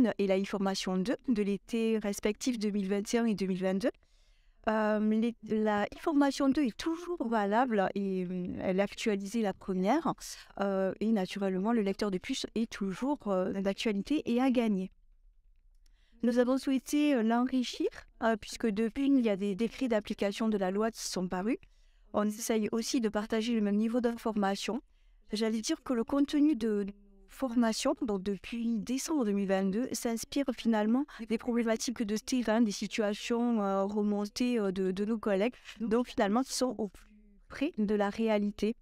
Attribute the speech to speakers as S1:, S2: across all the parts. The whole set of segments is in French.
S1: 1 et la e-formation 2 de l'été respectif 2021 et 2022. La e-formation 2 est toujours valable et elle a actualisé la première. Et naturellement, le lecteur de puce est toujours d'actualité et à gagner. Nous avons souhaité l'enrichir puisque depuis, il y a des décrets d'application de la loi qui sont parus. On essaye aussi de partager le même niveau d'information. J'allais dire que le contenu de formation, donc depuis décembre 2022, s'inspire finalement des problématiques de terrain, des situations remontées de nos collègues, donc finalement qui sont au plus près de la réalité,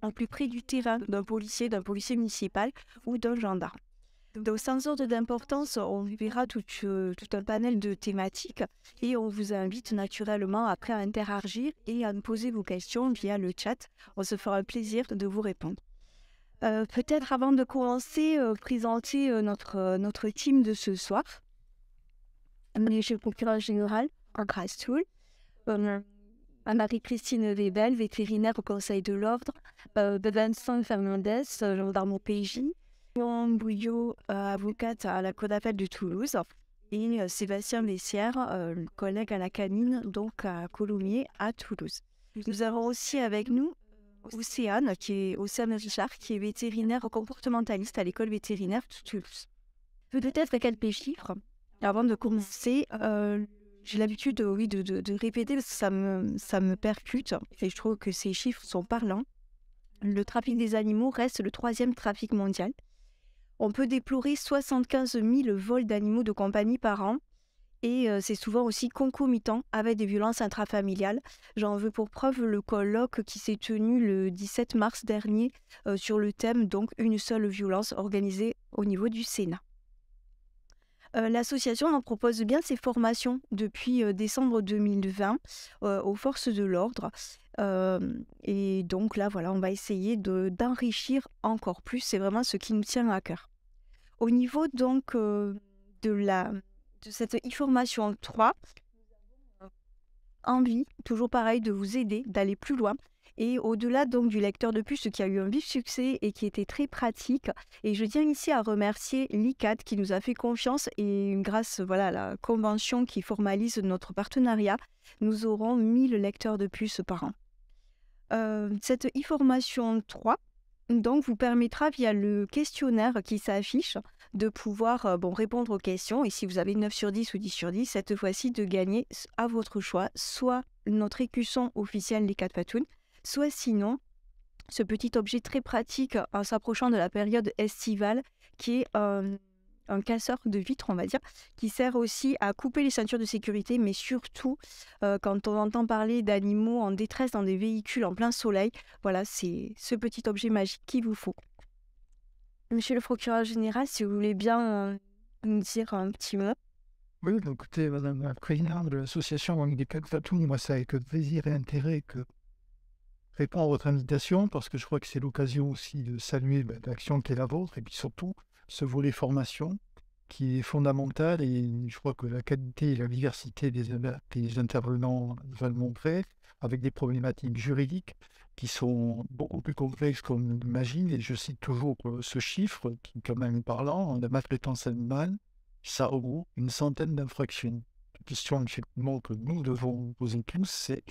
S1: au plus près du terrain d'un policier municipal ou d'un gendarme. Donc, sans ordre d'importance, on verra tout un panel de thématiques et on vous invite naturellement après à interagir et à nous poser vos questions via le chat. On se fera un plaisir de vous répondre. Peut-être avant de commencer, présenter notre team de ce soir. Je suis procureur général en Grastoul. Marie-Christine Webel, vétérinaire au Conseil de l'Ordre. Vincent Fernandez, gendarme au PJ. Marion Bouillot, avocate à la Cour d'appel de Toulouse. Et Sébastien Messière, collègue à la canine, donc à Colomiers, à Toulouse. Nous avons aussi avec nous Océane Richard, qui est vétérinaire comportementaliste à l'école vétérinaire de Toulouse. Peut-être quelques chiffres avant de commencer. J'ai l'habitude de répéter parce que ça me percute et je trouve que ces chiffres sont parlants. Le trafic des animaux reste le 3e trafic mondial. On peut déplorer 75 000 vols d'animaux de compagnie par an. Et c'est souvent aussi concomitant avec des violences intrafamiliales. J'en veux pour preuve le colloque qui s'est tenu le 17 mars dernier sur le thème donc une seule violence organisée au niveau du Sénat. L'association en propose bien ses formations depuis décembre 2020 aux forces de l'ordre. Et donc là, voilà, on va essayer d'enrichir encore plus. C'est vraiment ce qui nous tient à cœur. Au niveau donc de cette e-formation 3, envie, toujours pareil, de vous aider, d'aller plus loin. Et au-delà donc du lecteur de puce qui a eu un vif succès et qui était très pratique. Et je tiens ici à remercier l'ICAD qui nous a fait confiance et grâce à la convention qui formalise notre partenariat, nous aurons 1000 lecteurs de puce par an. Cette e-formation 3 donc, vous permettra via le questionnaire qui s'affiche de pouvoir répondre aux questions. Et si vous avez 9 sur 10 ou 10 sur 10, cette fois-ci de gagner à votre choix, soit notre écusson officiel des 4 patounes, soit sinon ce petit objet très pratique en s'approchant de la période estivale qui est un casseur de vitres, on va dire, qui sert aussi à couper les ceintures de sécurité, mais surtout quand on entend parler d'animaux en détresse dans des véhicules en plein soleil, voilà, c'est ce petit objet magique qu'il vous faut. Monsieur le procureur général, si vous voulez bien nous dire un petit mot.
S2: Oui, écoutez, madame la présidente de l'association Handicap Fatoum, moi, c'est avec plaisir et intérêt que je réponds à votre invitation, parce que je crois que c'est l'occasion aussi de saluer l'action qui est la vôtre, et puis surtout ce volet formation qui est fondamental, et je crois que la qualité et la diversité des intervenants va le montrer, avec des problématiques juridiques qui sont beaucoup plus complexes qu'on l'imagine, et je cite toujours ce chiffre qui est quand même parlant, la maltraitance animale, ça regroupe une centaine d'infractions. La question effectivement que nous devons poser tous, c'est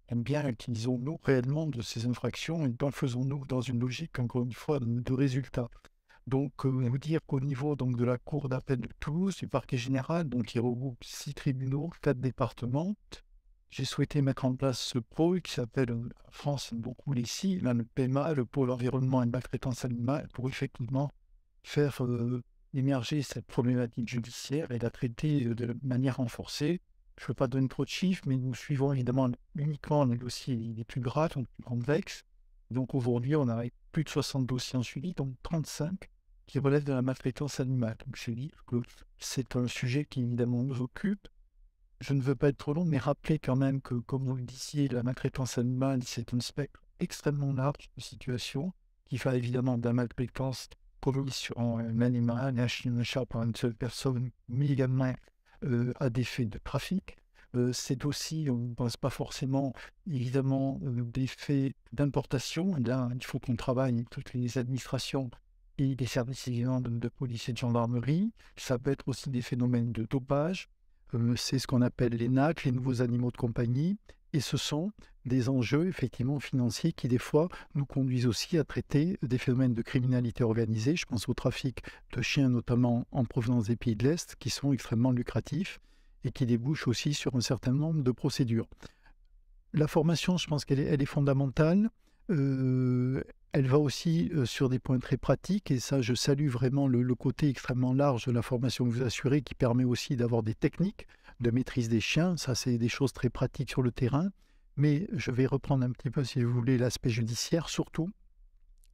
S2: combien bien utilisons-nous réellement de ces infractions et qu'en faisons-nous dans une logique, encore une fois, de résultats. Donc, vous dire qu'au niveau donc, de la Cour d'appel de Toulouse, du parquet général, donc, qui regroupe 6 tribunaux, 4 départements, j'ai souhaité mettre en place ce pôle qui s'appelle, en France, beaucoup ici, là, le PMA, le pôle environnement et maltraitance animale, pour effectivement faire émerger cette problématique judiciaire et la traiter de manière renforcée. Je ne veux pas donner trop de chiffres, mais nous suivons évidemment uniquement les dossiers les plus graves, les plus complexes. Donc aujourd'hui, on a plus de 60 dossiers en suivi, donc 35 qui relèvent de la maltraitance animale. Donc je dis que c'est un sujet qui évidemment nous occupe. Je ne veux pas être trop long, mais rappeler quand même que, comme vous le disiez, la maltraitance animale, c'est un spectre extrêmement large de situations qui va évidemment de la maltraitance commise sur un animal, un chien, un chat par une seule personne, mais également à des faits de trafic. C'est aussi, on ne pense pas forcément, évidemment, des faits d'importation. Là, il faut qu'on travaille avec toutes les administrations et des services évidemment de police et de gendarmerie. Ça peut être aussi des phénomènes de dopage. C'est ce qu'on appelle les NAC, les nouveaux animaux de compagnie. Et ce sont des enjeux effectivement financiers qui des fois nous conduisent aussi à traiter des phénomènes de criminalité organisée. Je pense au trafic de chiens notamment en provenance des pays de l'Est qui sont extrêmement lucratifs et qui débouchent aussi sur un certain nombre de procédures. La formation, je pense qu'elle est fondamentale. Elle va aussi sur des points très pratiques et ça, je salue vraiment le côté extrêmement large de la formation que vous assurez qui permet aussi d'avoir des techniques de maîtrise des chiens. Ça, c'est des choses très pratiques sur le terrain. Mais je vais reprendre un petit peu, si vous voulez, l'aspect judiciaire, surtout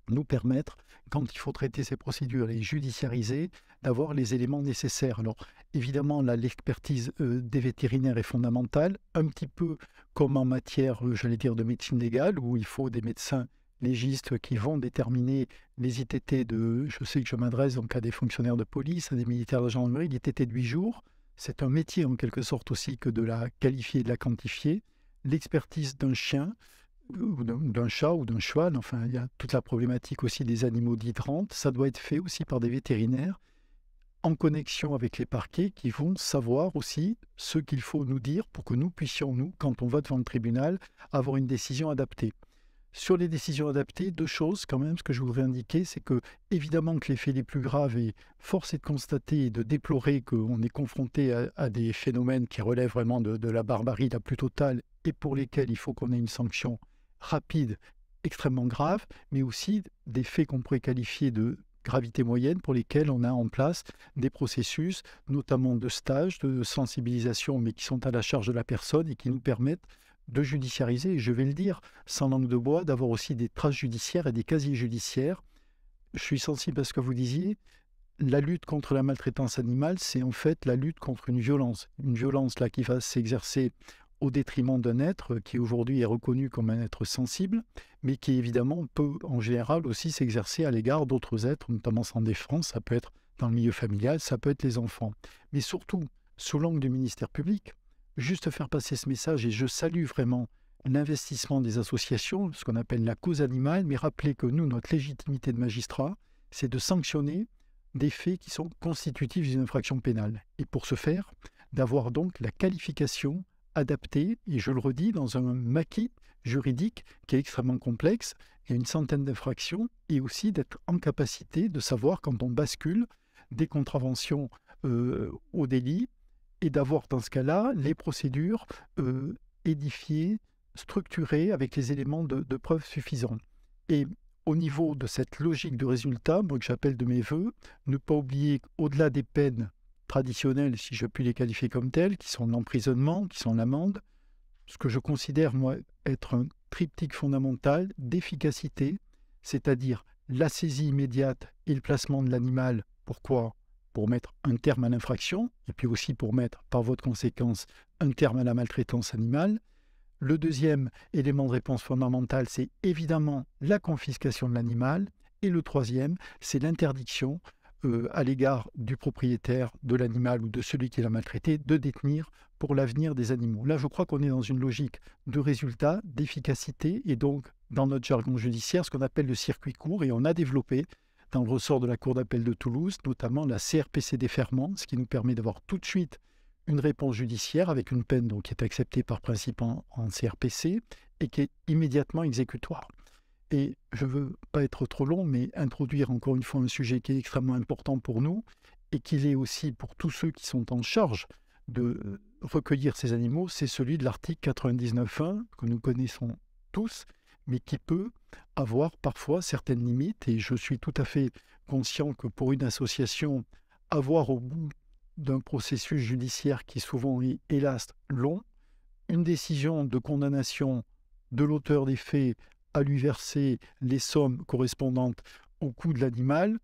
S2: nous permettre, quand il faut traiter ces procédures et judiciariser, d'avoir les éléments nécessaires. Alors, évidemment, là, l'expertise des vétérinaires est fondamentale, un petit peu comme en matière, j'allais dire, de médecine légale, où il faut des médecins légistes qui vont déterminer les ITT de, je sais que je m'adresse donc à des fonctionnaires de police, à des militaires de la gendarmerie, l'ITT de 8 jours. C'est un métier en quelque sorte aussi que de la qualifier et de la quantifier. L'expertise d'un chien, ou d'un chat ou d'un cheval, enfin il y a toute la problématique aussi des animaux d'hydrante, ça doit être fait aussi par des vétérinaires en connexion avec les parquets qui vont savoir aussi ce qu'il faut nous dire pour que nous puissions, nous, quand on va devant le tribunal, avoir une décision adaptée. Sur les décisions adaptées, deux choses quand même, ce que je voudrais indiquer, c'est que évidemment que les faits les plus graves, et force est de constater et de déplorer qu'on est confronté à des phénomènes qui relèvent vraiment de la barbarie la plus totale et pour lesquels il faut qu'on ait une sanction rapide, extrêmement grave, mais aussi des faits qu'on pourrait qualifier de gravité moyenne pour lesquels on a en place des processus, notamment de stage, de sensibilisation, mais qui sont à la charge de la personne et qui nous permettent de judiciariser, et je vais le dire, sans langue de bois, d'avoir aussi des traces judiciaires et des casiers judiciaires. Je suis sensible à ce que vous disiez. La lutte contre la maltraitance animale, c'est en fait la lutte contre une violence là qui va s'exercer au détriment d'un être qui aujourd'hui est reconnu comme un être sensible, mais qui évidemment peut en général aussi s'exercer à l'égard d'autres êtres, notamment sans défense. Ça peut être dans le milieu familial, ça peut être les enfants. Mais surtout, sous l'angle du ministère public, juste faire passer ce message, et je salue vraiment l'investissement des associations, ce qu'on appelle la cause animale, mais rappeler que nous, notre légitimité de magistrat, c'est de sanctionner des faits qui sont constitutifs d'une infraction pénale. Et pour ce faire, d'avoir donc la qualification adaptée, et je le redis, dans un maquis juridique qui est extrêmement complexe, il y a une centaine d'infractions, et aussi d'être en capacité de savoir quand on bascule des contraventions au délit, et d'avoir dans ce cas-là les procédures édifiées, structurées avec les éléments de preuve suffisants. Et au niveau de cette logique de résultat, moi que j'appelle de mes voeux, ne pas oublier qu'au-delà des peines traditionnelles, si je puis les qualifier comme telles, qui sont l'emprisonnement, qui sont l'amende, ce que je considère moi être un triptyque fondamental d'efficacité, c'est-à-dire la saisie immédiate et le placement de l'animal. Pourquoi ? Pour mettre un terme à l'infraction, et puis aussi pour mettre, par voie de conséquence, un terme à la maltraitance animale. Le deuxième élément de réponse fondamentale, c'est évidemment la confiscation de l'animal. Et le troisième, c'est l'interdiction à l'égard du propriétaire de l'animal ou de celui qui l'a maltraité de détenir pour l'avenir des animaux. Là, je crois qu'on est dans une logique de résultat, d'efficacité, et donc dans notre jargon judiciaire, ce qu'on appelle le circuit court, et on a développé dans le ressort de la Cour d'appel de Toulouse, notamment la CRPC déferment, ce qui nous permet d'avoir tout de suite une réponse judiciaire avec une peine donc, qui est acceptée par principe en CRPC et qui est immédiatement exécutoire. Et je ne veux pas être trop long, mais introduire encore une fois un sujet qui est extrêmement important pour nous et qui l'est aussi pour tous ceux qui sont en charge de recueillir ces animaux, c'est celui de l'article 99.1 que nous connaissons tous, mais qui peut avoir parfois certaines limites. Et je suis tout à fait conscient que pour une association, avoir au bout d'un processus judiciaire qui souvent est, hélas, long, une décision de condamnation de l'auteur des faits à lui verser les sommes correspondantes au coût de l'animal,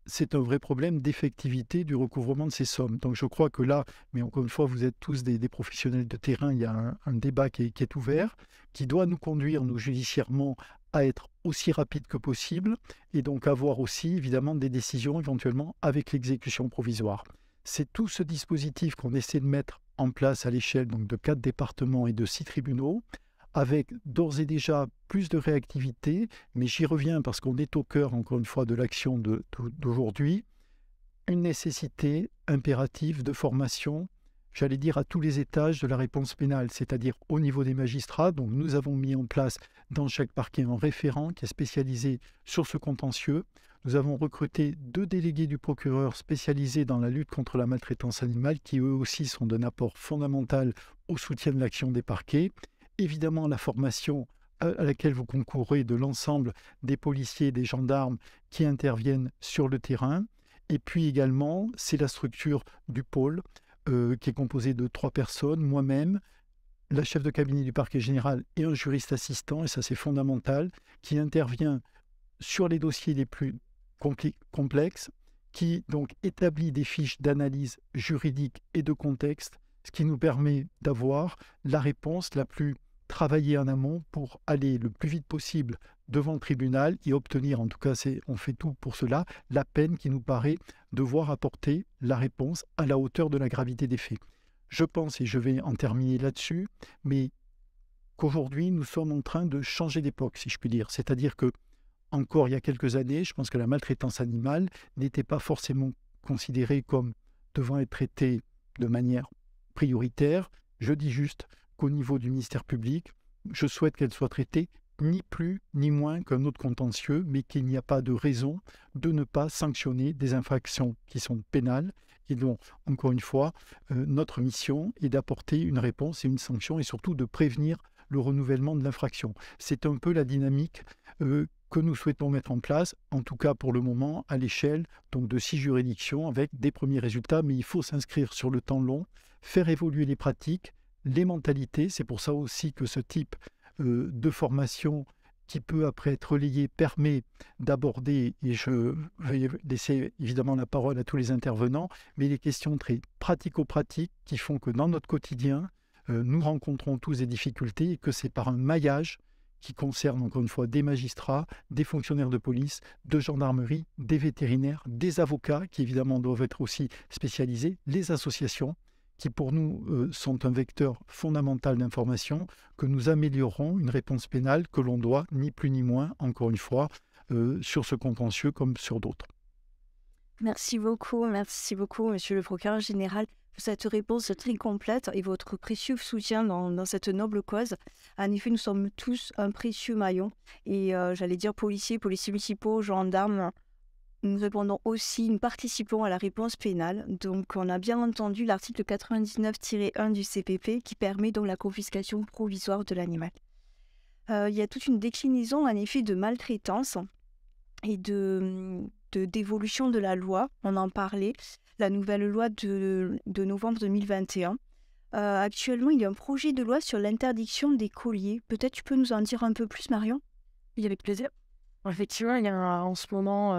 S2: c'est un vrai problème d'effectivité du recouvrement de ces sommes. Donc je crois que là, mais encore une fois, vous êtes tous des professionnels de terrain, il y a un débat qui est ouvert, qui doit nous conduire, nous, judiciairement, à être aussi rapide que possible, et donc avoir aussi, évidemment, des décisions éventuellement avec l'exécution provisoire. C'est tout ce dispositif qu'on essaie de mettre en place à l'échelle donc, de 4 départements et de 6 tribunaux, avec d'ores et déjà plus de réactivité, mais j'y reviens parce qu'on est au cœur, encore une fois, de l'action d'aujourd'hui, une nécessité impérative de formation, j'allais dire à tous les étages de la réponse pénale, c'est-à-dire au niveau des magistrats. Donc nous avons mis en place dans chaque parquet un référent qui est spécialisé sur ce contentieux. Nous avons recruté 2 délégués du procureur spécialisés dans la lutte contre la maltraitance animale qui eux aussi sont d'un apport fondamental au soutien de l'action des parquets. Évidemment, la formation à laquelle vous concourez de l'ensemble des policiers et des gendarmes qui interviennent sur le terrain. Et puis également, c'est la structure du pôle qui est composée de 3 personnes, moi-même, la chef de cabinet du parquet général et un juriste assistant, et ça c'est fondamental, qui intervient sur les dossiers les plus complexes, qui donc établit des fiches d'analyse juridique et de contexte, ce qui nous permet d'avoir la réponse la plus travaillée en amont pour aller le plus vite possible devant le tribunal et obtenir, en tout cas on fait tout pour cela, la peine qui nous paraît devoir apporter la réponse à la hauteur de la gravité des faits. Je pense, et je vais en terminer là-dessus, mais qu'aujourd'hui nous sommes en train de changer d'époque, si je puis dire. C'est-à-dire que encore il y a quelques années, je pense que la maltraitance animale n'était pas forcément considérée comme devant être traitée de manière prioritaire. Je dis juste qu'au niveau du ministère public, je souhaite qu'elle soit traitée ni plus ni moins qu'un autre contentieux, mais qu'il n'y a pas de raison de ne pas sanctionner des infractions qui sont pénales. Et donc, encore une fois, notre mission est d'apporter une réponse et une sanction et surtout de prévenir le renouvellement de l'infraction. C'est un peu la dynamique que nous souhaitons mettre en place, en tout cas pour le moment, à l'échelle donc de 6 juridictions avec des premiers résultats, mais il faut s'inscrire sur le temps long, faire évoluer les pratiques, les mentalités. C'est pour ça aussi que ce type de formation qui peut après être relayé permet d'aborder, et je vais laisser évidemment la parole à tous les intervenants, mais les questions très pratico-pratiques qui font que dans notre quotidien, nous rencontrons tous des difficultés et que c'est par un maillage qui concerne encore une fois des magistrats, des fonctionnaires de police, de gendarmerie, des vétérinaires, des avocats qui évidemment doivent être aussi spécialisés, les associations qui pour nous sont un vecteur fondamental d'information, que nous améliorons une réponse pénale que l'on doit, ni plus ni moins, encore une fois, sur ce contentieux comme sur d'autres.
S1: Merci beaucoup, monsieur le procureur général, pour cette réponse très complète et votre précieux soutien dans cette noble cause. En effet, nous sommes tous un précieux maillon et j'allais dire policiers municipaux, gendarmes. Nous répondons aussi, nous participons à la réponse pénale. Donc, on a bien entendu l'article 99-1 du CPP qui permet donc la confiscation provisoire de l'animal. Il y a toute une déclinaison, en effet, de maltraitance et d'évolution de la loi. On en parlait, la nouvelle loi de novembre 2021. Actuellement, il y a un projet de loi sur l'interdiction des colliers. Peut-être tu peux nous en dire un peu plus, Marion ?
S3: Oui, avec plaisir. Effectivement, il y a en ce moment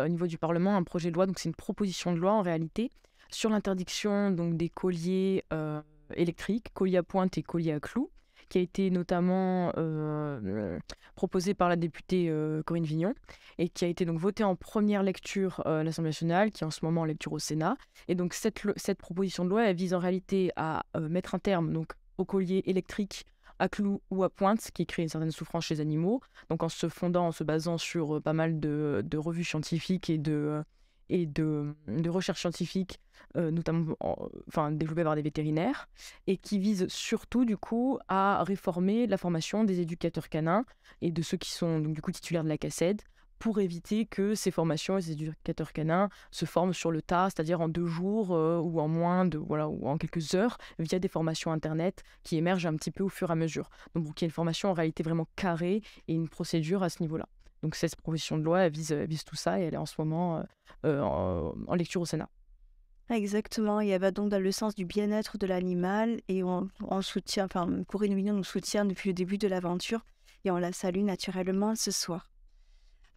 S3: au niveau du Parlement un projet de loi, donc c'est une proposition de loi en réalité, sur l'interdiction donc, des colliers électriques, colliers à pointe et colliers à clous, qui a été notamment proposé par la députée Corinne Vignon et qui a été donc voté en première lecture à l'Assemblée nationale, qui est en ce moment en lecture au Sénat. Et donc cette proposition de loi, elle vise en réalité à mettre un terme donc, aux colliers électriques à clous ou à pointe, qui crée une certaine souffrance chez les animaux. Donc en se basant sur pas mal de revues scientifiques et de recherches scientifiques, notamment développées par des vétérinaires, et qui vise surtout du coup à réformer la formation des éducateurs canins et de ceux qui sont donc, du coup titulaires de la CACED, pour éviter que ces formations et ces éducateurs canins se forment sur le tas, c'est-à-dire en 2 jours ou en ou en quelques heures, via des formations internet qui émergent un petit peu au fur et à mesure. Donc il y a une formation en réalité vraiment carrée et une procédure à ce niveau-là. Donc cette proposition de loi elle vise tout ça et elle est en ce moment en lecture au Sénat.
S1: Exactement, et elle va donc dans le sens du bien-être de l'animal et on soutient, Corinne Vignon nous soutient depuis le début de l'aventure et on la salue naturellement ce soir.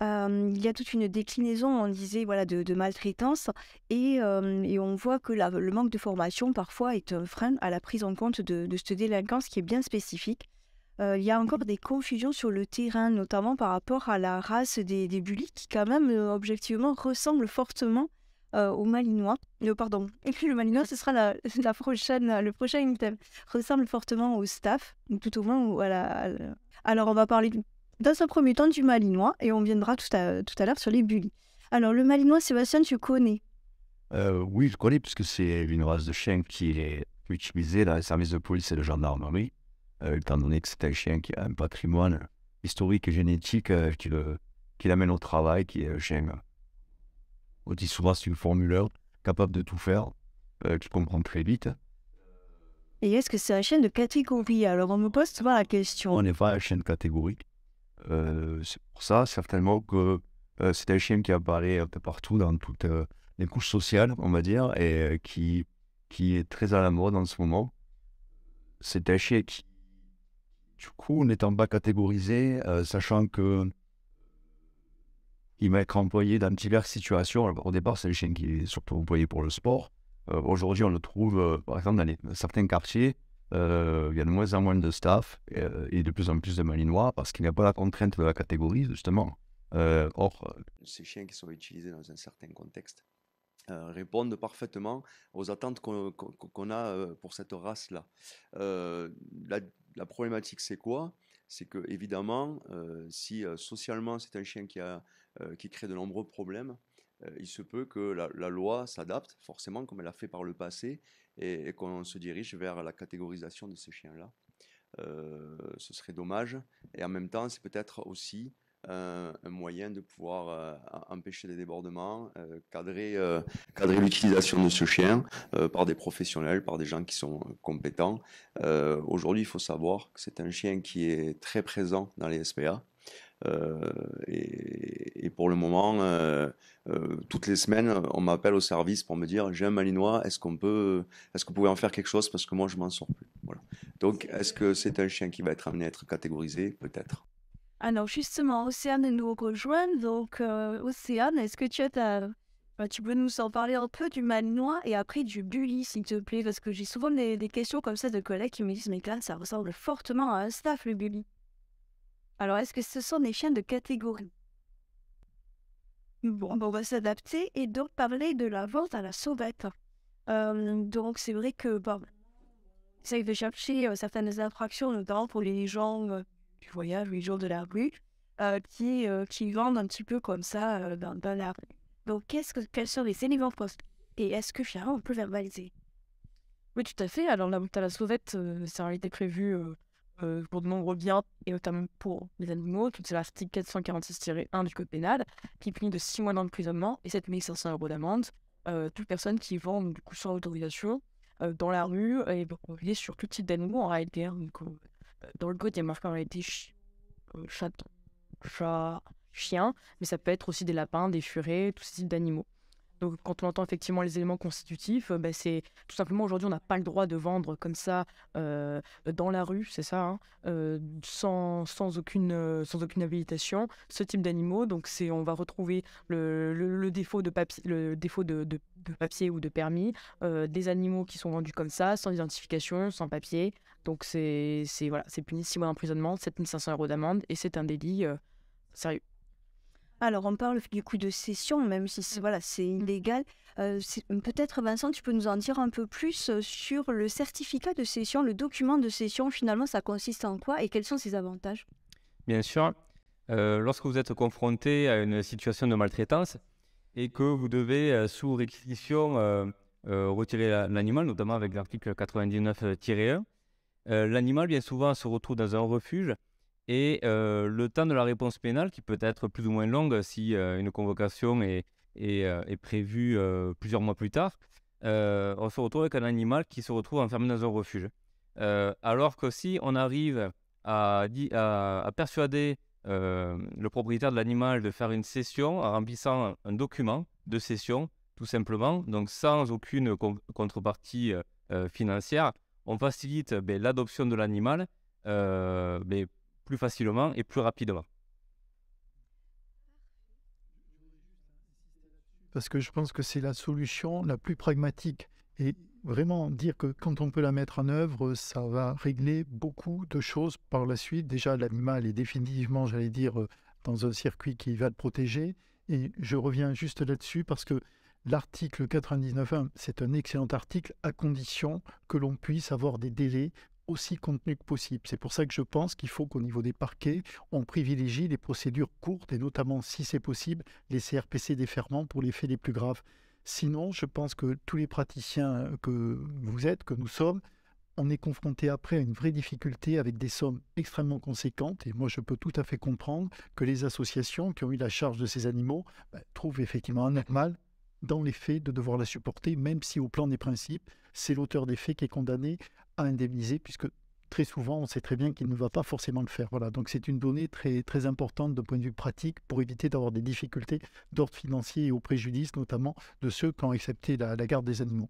S1: Il y a toute une déclinaison, on disait, de maltraitance et on voit que le manque de formation parfois est un frein à la prise en compte de cette délinquance qui est bien spécifique. Il y a encore des confusions sur le terrain, notamment par rapport à la race des bullies qui quand même objectivement ressemble fortement au Malinois. Pardon, et puis le Malinois, ce sera le prochain item, ressemble fortement au staff, ou tout au moins Alors, on va parler dans un premier temps du Malinois et on viendra tout à l'heure sur les bullies. Alors, le Malinois, Sébastien, tu connais?
S4: Oui, je connais, puisque c'est une race de chien qui est utilisée dans les services de police et de gendarmerie, étant donné que c'est un chien qui a un patrimoine historique et génétique qui l'amène au travail, qui est un chien, on dit souvent c'est une formuleur, capable de tout faire, qui comprend très vite.
S1: Et est-ce que c'est un chien de catégorie? Alors, on me pose souvent la question.
S4: On n'est pas un chien de catégorie. C'est pour ça, certainement, que c'est un chien qui apparaît un peu partout dans toutes les couches sociales, on va dire, et qui est très à la mode en ce moment. C'est un chien qui, du coup, n'étant pas catégorisé, sachant que il va être employé dans diverses situations. Alors, au départ, c'est un chien qui est surtout employé pour le sport. Aujourd'hui, on le trouve, par exemple, dans certains quartiers. Il y a de moins en moins de staff et de plus en plus de Malinois parce qu'il n'y a pas la contrainte de la catégorie, justement. Or, ces chiens qui sont utilisés dans un certain contexte répondent parfaitement aux attentes qu'on a pour cette race-là. La problématique, c'est quoi? C'est que, évidemment, si socialement c'est un chien qui crée de nombreux problèmes, il se peut que la loi s'adapte forcément comme elle a fait par le passé et qu'on se dirige vers la catégorisation de ces chiens-là. Ce serait dommage. Et en même temps, c'est peut-être aussi un moyen de pouvoir empêcher des débordements, cadrer l'utilisation de ce chien par des professionnels, par des gens qui sont compétents. Aujourd'hui, il faut savoir que c'est un chien qui est très présent dans les SPA. Et pour le moment, toutes les semaines, on m'appelle au service pour me dire j'ai un Malinois, est-ce que vous pouvez en faire quelque chose parce que moi je m'en sors plus. Voilà. Donc, est-ce que c'est un chien qui va être amené à être catégorisé? Peut-être.
S1: Alors justement, Océane nous rejoint. Donc Océane, est-ce que tu peux nous en parler un peu du Malinois et après du bully, s'il te plaît? Parce que j'ai souvent des questions comme ça de collègues qui me disent mais là, ça ressemble fortement à un staff, le bully. Alors, est-ce que ce sont des chiens de catégorie? Bon, on va s'adapter et donc parler de la vente à la sauvette. Donc, c'est vrai que essaye de chercher certaines infractions, notamment pour les gens du voyage, les gens de la rue, qui vendent un petit peu comme ça dans la rue. Donc, quels sont les éléments postes? Et est-ce que finalement on peut verbaliser?
S3: Oui, tout à fait. Alors, la vente à la sauvette, ça a été prévu pour de nombreux biens, et notamment pour les animaux. C'est l'article 446-1 du Code pénal, qui punit de 6 mois d'emprisonnement et 7 500 € d'amende toute personne qui vend du coup sans autorisation dans la rue et lié sur tout type d'animaux en réalité. Donc, dans le code, il y a marqué en réalité chaton, chat, chien, mais ça peut être aussi des lapins, des furets, tous ces types d'animaux. Donc, quand on entend effectivement les éléments constitutifs, c'est tout simplement aujourd'hui, on n'a pas le droit de vendre comme ça dans la rue, c'est ça, hein, sans aucune habilitation, ce type d'animaux. Donc, on va retrouver le défaut de papier, de papier ou de permis, des animaux qui sont vendus comme ça, sans identification, sans papier. Donc, c'est puni 6 mois d'emprisonnement, 7 500 € d'amende, et c'est un délit sérieux.
S1: Alors, on parle du coup de cession, même si c'est illégal. Peut-être, Vincent, tu peux nous en dire un peu plus sur le certificat de cession, le document de cession. Finalement, ça consiste en quoi et quels sont ses avantages?
S5: Bien sûr, lorsque vous êtes confronté à une situation de maltraitance et que vous devez, sous réquisition, retirer l'animal, notamment avec l'article 99-1, l'animal, bien souvent, se retrouve dans un refuge. Et le temps de la réponse pénale, qui peut être plus ou moins longue si une convocation est prévue plusieurs mois plus tard, on se retrouve avec un animal qui se retrouve enfermé dans un refuge. Alors que si on arrive à persuader le propriétaire de l'animal de faire une cession en remplissant un document de cession, tout simplement, donc sans aucune contrepartie financière, on facilite l'adoption de l'animal plus facilement et plus rapidement.
S2: Parce que je pense que c'est la solution la plus pragmatique. Et vraiment dire que quand on peut la mettre en œuvre, ça va régler beaucoup de choses par la suite. Déjà, l'animal est définitivement, dans un circuit qui va le protéger. Et je reviens juste là-dessus parce que l'article 99.1, c'est un excellent article à condition que l'on puisse avoir des délais aussi contenus que possible. C'est pour ça que je pense qu'il faut qu'au niveau des parquets, on privilégie les procédures courtes et notamment, si c'est possible, les CRPC déferments pour les faits les plus graves. Sinon, je pense que tous les praticiens que vous êtes, que nous sommes, on est confronté après à une vraie difficulté avec des sommes extrêmement conséquentes. Et moi, je peux tout à fait comprendre que les associations qui ont eu la charge de ces animaux trouvent effectivement anormal, dans les faits, de devoir la supporter, même si au plan des principes, c'est l'auteur des faits qui est condamné à indemniser, puisque très souvent, on sait très bien qu'il ne va pas forcément le faire. Voilà, donc c'est une donnée très, très importante d'un point de vue pratique pour éviter d'avoir des difficultés d'ordre financier et au préjudice notamment de ceux qui ont accepté la garde des animaux.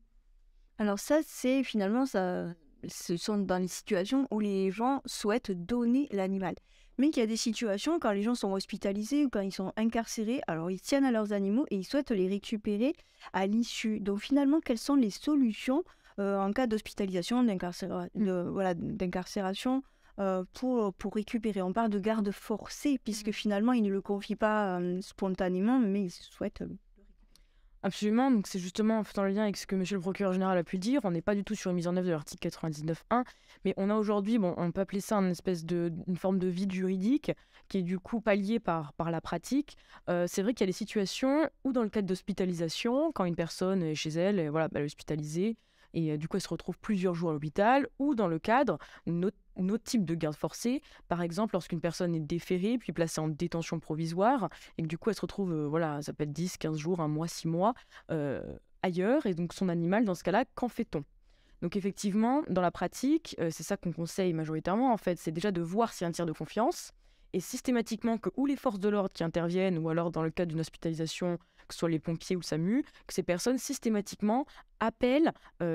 S1: Alors ça, c'est finalement, ce sont dans les situations où les gens souhaitent donner l'animal. Mais il y a des situations quand les gens sont hospitalisés ou quand ils sont incarcérés, alors ils tiennent à leurs animaux et ils souhaitent les récupérer à l'issue. Donc finalement, quelles sont les solutions en cas d'hospitalisation, d'incarcération pour récupérer? On parle de garde forcée puisque finalement, ils ne le confient pas spontanément, mais ils souhaitent...
S3: Absolument, donc c'est justement en faisant le lien avec ce que monsieur le procureur général a pu dire, on n'est pas du tout sur une mise en œuvre de l'article 99.1, mais on a aujourd'hui, on peut appeler ça une forme de vide juridique qui est du coup palliée par la pratique. C'est vrai qu'il y a des situations où dans le cadre d'hospitalisation, quand une personne est chez elle, et voilà, elle est hospitalisée, et du coup elle se retrouve plusieurs jours à l'hôpital, ou dans le cadre d'un autre type de garde forcée, par exemple lorsqu'une personne est déférée puis placée en détention provisoire et que du coup elle se retrouve, ça peut être 10, 15 jours, un mois, 6 mois ailleurs, et donc son animal, dans ce cas-là, qu'en fait-on? Donc effectivement, dans la pratique, c'est ça qu'on conseille majoritairement en fait, c'est déjà de voir s'il y a un tiers de confiance, et systématiquement que ou les forces de l'ordre qui interviennent, ou alors dans le cadre d'une hospitalisation, que ce soit les pompiers ou le SAMU, que ces personnes systématiquement appellent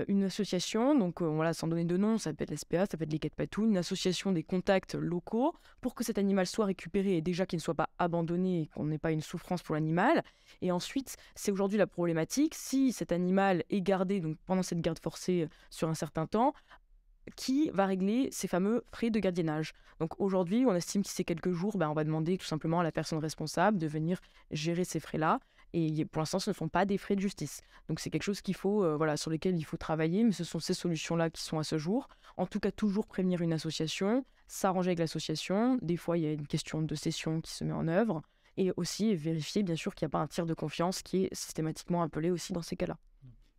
S3: une association, donc sans donner de nom, ça peut être l'SPA, ça peut être les Quatre Patous, une association des contacts locaux, pour que cet animal soit récupéré et déjà qu'il ne soit pas abandonné et qu'on n'ait pas une souffrance pour l'animal. Et ensuite, c'est aujourd'hui la problématique, si cet animal est gardé donc pendant cette garde forcée sur un certain temps, qui va régler ces fameux frais de gardiennage. Donc aujourd'hui, on estime que si c'est quelques jours, on va demander tout simplement à la personne responsable de venir gérer ces frais-là. Et pour l'instant, ce ne sont pas des frais de justice. Donc c'est quelque chose qu'il faut, sur lesquels il faut travailler, mais ce sont ces solutions-là qui sont à ce jour. En tout cas, toujours prévenir une association, s'arranger avec l'association. Des fois, il y a une question de cession qui se met en œuvre. Et aussi vérifier, bien sûr, qu'il n'y a pas un tiers de confiance qui est systématiquement appelé aussi dans ces cas-là.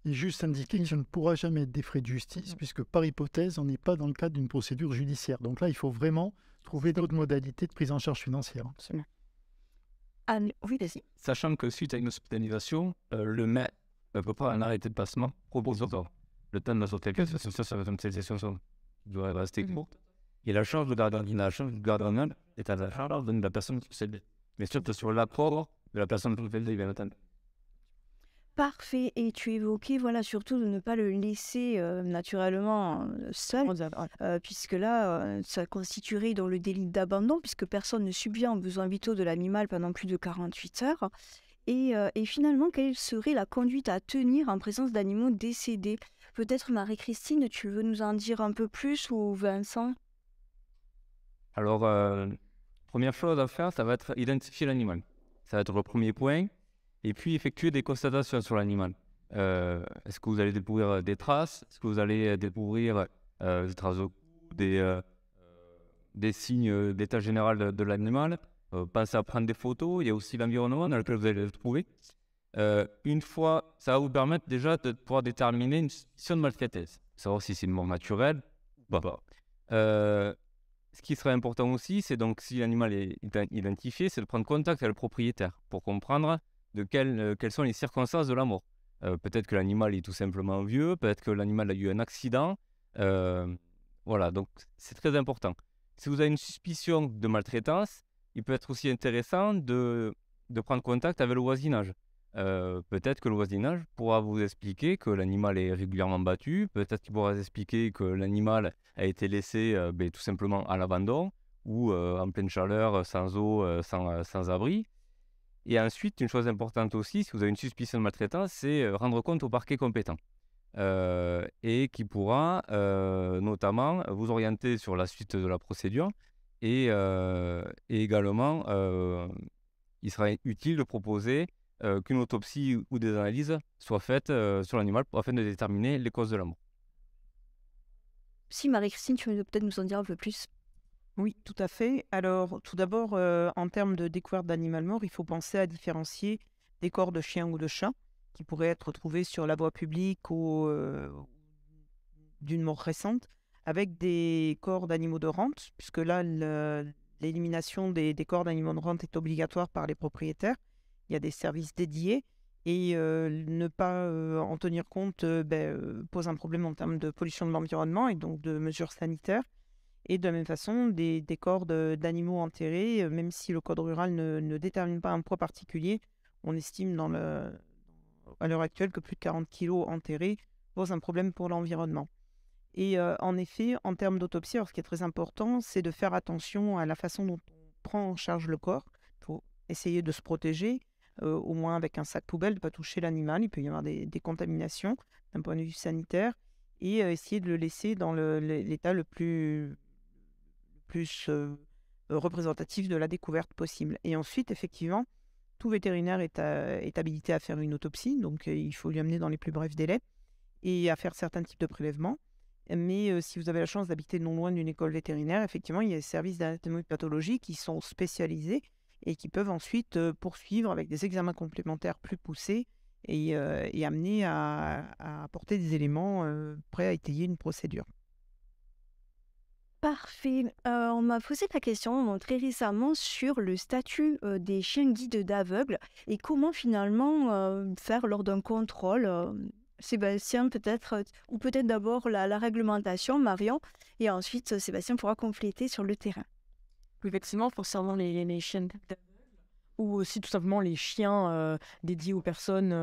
S2: Et juste indiquer que ça ne pourra jamais être des frais de justice, puisque par hypothèse, on n'est pas dans le cadre d'une procédure judiciaire. Donc là, il faut vraiment trouver d'autres modalités de prise en charge financière.
S3: Absolument.
S1: Anne, oui, vas-y.
S5: Sachant que suite à une hospitalisation, le maître ne peut pas un arrêté de placement provisoire. Le temps de la sortie de ça va être une session qui doit rester courte. Et la charge de gardiennage est à la charge de la personne qui possède. Mais surtout sur l'accord de la personne qui possède, il va attendre.
S1: Parfait. Et tu évoquais, surtout de ne pas le laisser naturellement seul, puisque là, ça constituerait dans le délit d'abandon, puisque personne ne subvient aux besoins vitaux de l'animal pendant plus de 48 heures. Et finalement, quelle serait la conduite à tenir en présence d'animaux décédés? Peut-être Marie-Christine, tu veux nous en dire un peu plus, ou Vincent?
S5: Alors, première chose à faire, ça va être identifier l'animal. Ça va être le premier point. Et puis effectuer des constatations sur l'animal. Est-ce que vous allez découvrir des traces? Est-ce que vous allez découvrir des traces de coups, des signes d'état général de l'animal? Pensez à prendre des photos. Il y a aussi l'environnement dans lequel vous allez le trouver. Une fois, ça va vous permettre déjà de pouvoir déterminer une situation de maltraitance. Savoir si c'est une mort naturelle ou pas. Ce qui serait important aussi, c'est donc si l'animal est identifié, c'est de prendre contact avec le propriétaire pour comprendre quelles sont les circonstances de la mort. Peut-être que l'animal est tout simplement vieux, peut-être que l'animal a eu un accident. Donc c'est très important. Si vous avez une suspicion de maltraitance, il peut être aussi intéressant de prendre contact avec le voisinage. Peut-être que le voisinage pourra vous expliquer que l'animal est régulièrement battu, peut-être qu'il pourra vous expliquer que l'animal a été laissé tout simplement à l'abandon ou en pleine chaleur, sans eau, sans abri. Et ensuite, une chose importante aussi, si vous avez une suspicion de maltraitance, c'est rendre compte au parquet compétent et qui pourra notamment vous orienter sur la suite de la procédure et également, il sera utile de proposer qu'une autopsie ou des analyses soient faites sur l'animal afin de déterminer les causes de la mort.
S1: Si Marie-Christine, tu veux peut-être nous en dire un peu plus.
S6: Oui, tout à fait. Alors, tout d'abord, en termes de découverte d'animal mort, il faut penser à différencier des corps de chiens ou de chats qui pourraient être retrouvés sur la voie publique ou d'une mort récente, avec des corps d'animaux de rente, puisque là, l'élimination des corps d'animaux de rente est obligatoire par les propriétaires. Il y a des services dédiés et ne pas en tenir compte pose un problème en termes de pollution de l'environnement et donc de mesures sanitaires. Et de la même façon, des corps d'animaux enterrés, même si le code rural ne détermine pas un poids particulier, on estime à l'heure actuelle que plus de 40 kilos enterrés pose un problème pour l'environnement. Et en effet, en termes d'autopsie, alors ce qui est très important, c'est de faire attention à la façon dont on prend en charge le corps. Il faut essayer de se protéger, au moins avec un sac poubelle, de ne pas toucher l'animal. Il peut y avoir des contaminations d'un point de vue sanitaire. Et essayer de le laisser dans l'état le plus représentatif de la découverte possible. Et ensuite, effectivement, tout vétérinaire est habilité à faire une autopsie, donc il faut lui amener dans les plus brefs délais et à faire certains types de prélèvements. Mais si vous avez la chance d'habiter non loin d'une école vétérinaire, effectivement, il y a des services d'anatomie-pathologie qui sont spécialisés et qui peuvent ensuite poursuivre avec des examens complémentaires plus poussés et amener à apporter des éléments prêts à étayer une procédure.
S1: Parfait. On m'a posé la question très récemment sur le statut des chiens guides d'aveugles et comment finalement faire lors d'un contrôle. Sébastien, peut-être, ou peut-être d'abord la réglementation, Marion, et ensuite Sébastien pourra compléter sur le terrain.
S3: Oui, effectivement, concernant les chiens d'aveugles, ou aussi tout simplement les chiens dédiés aux personnes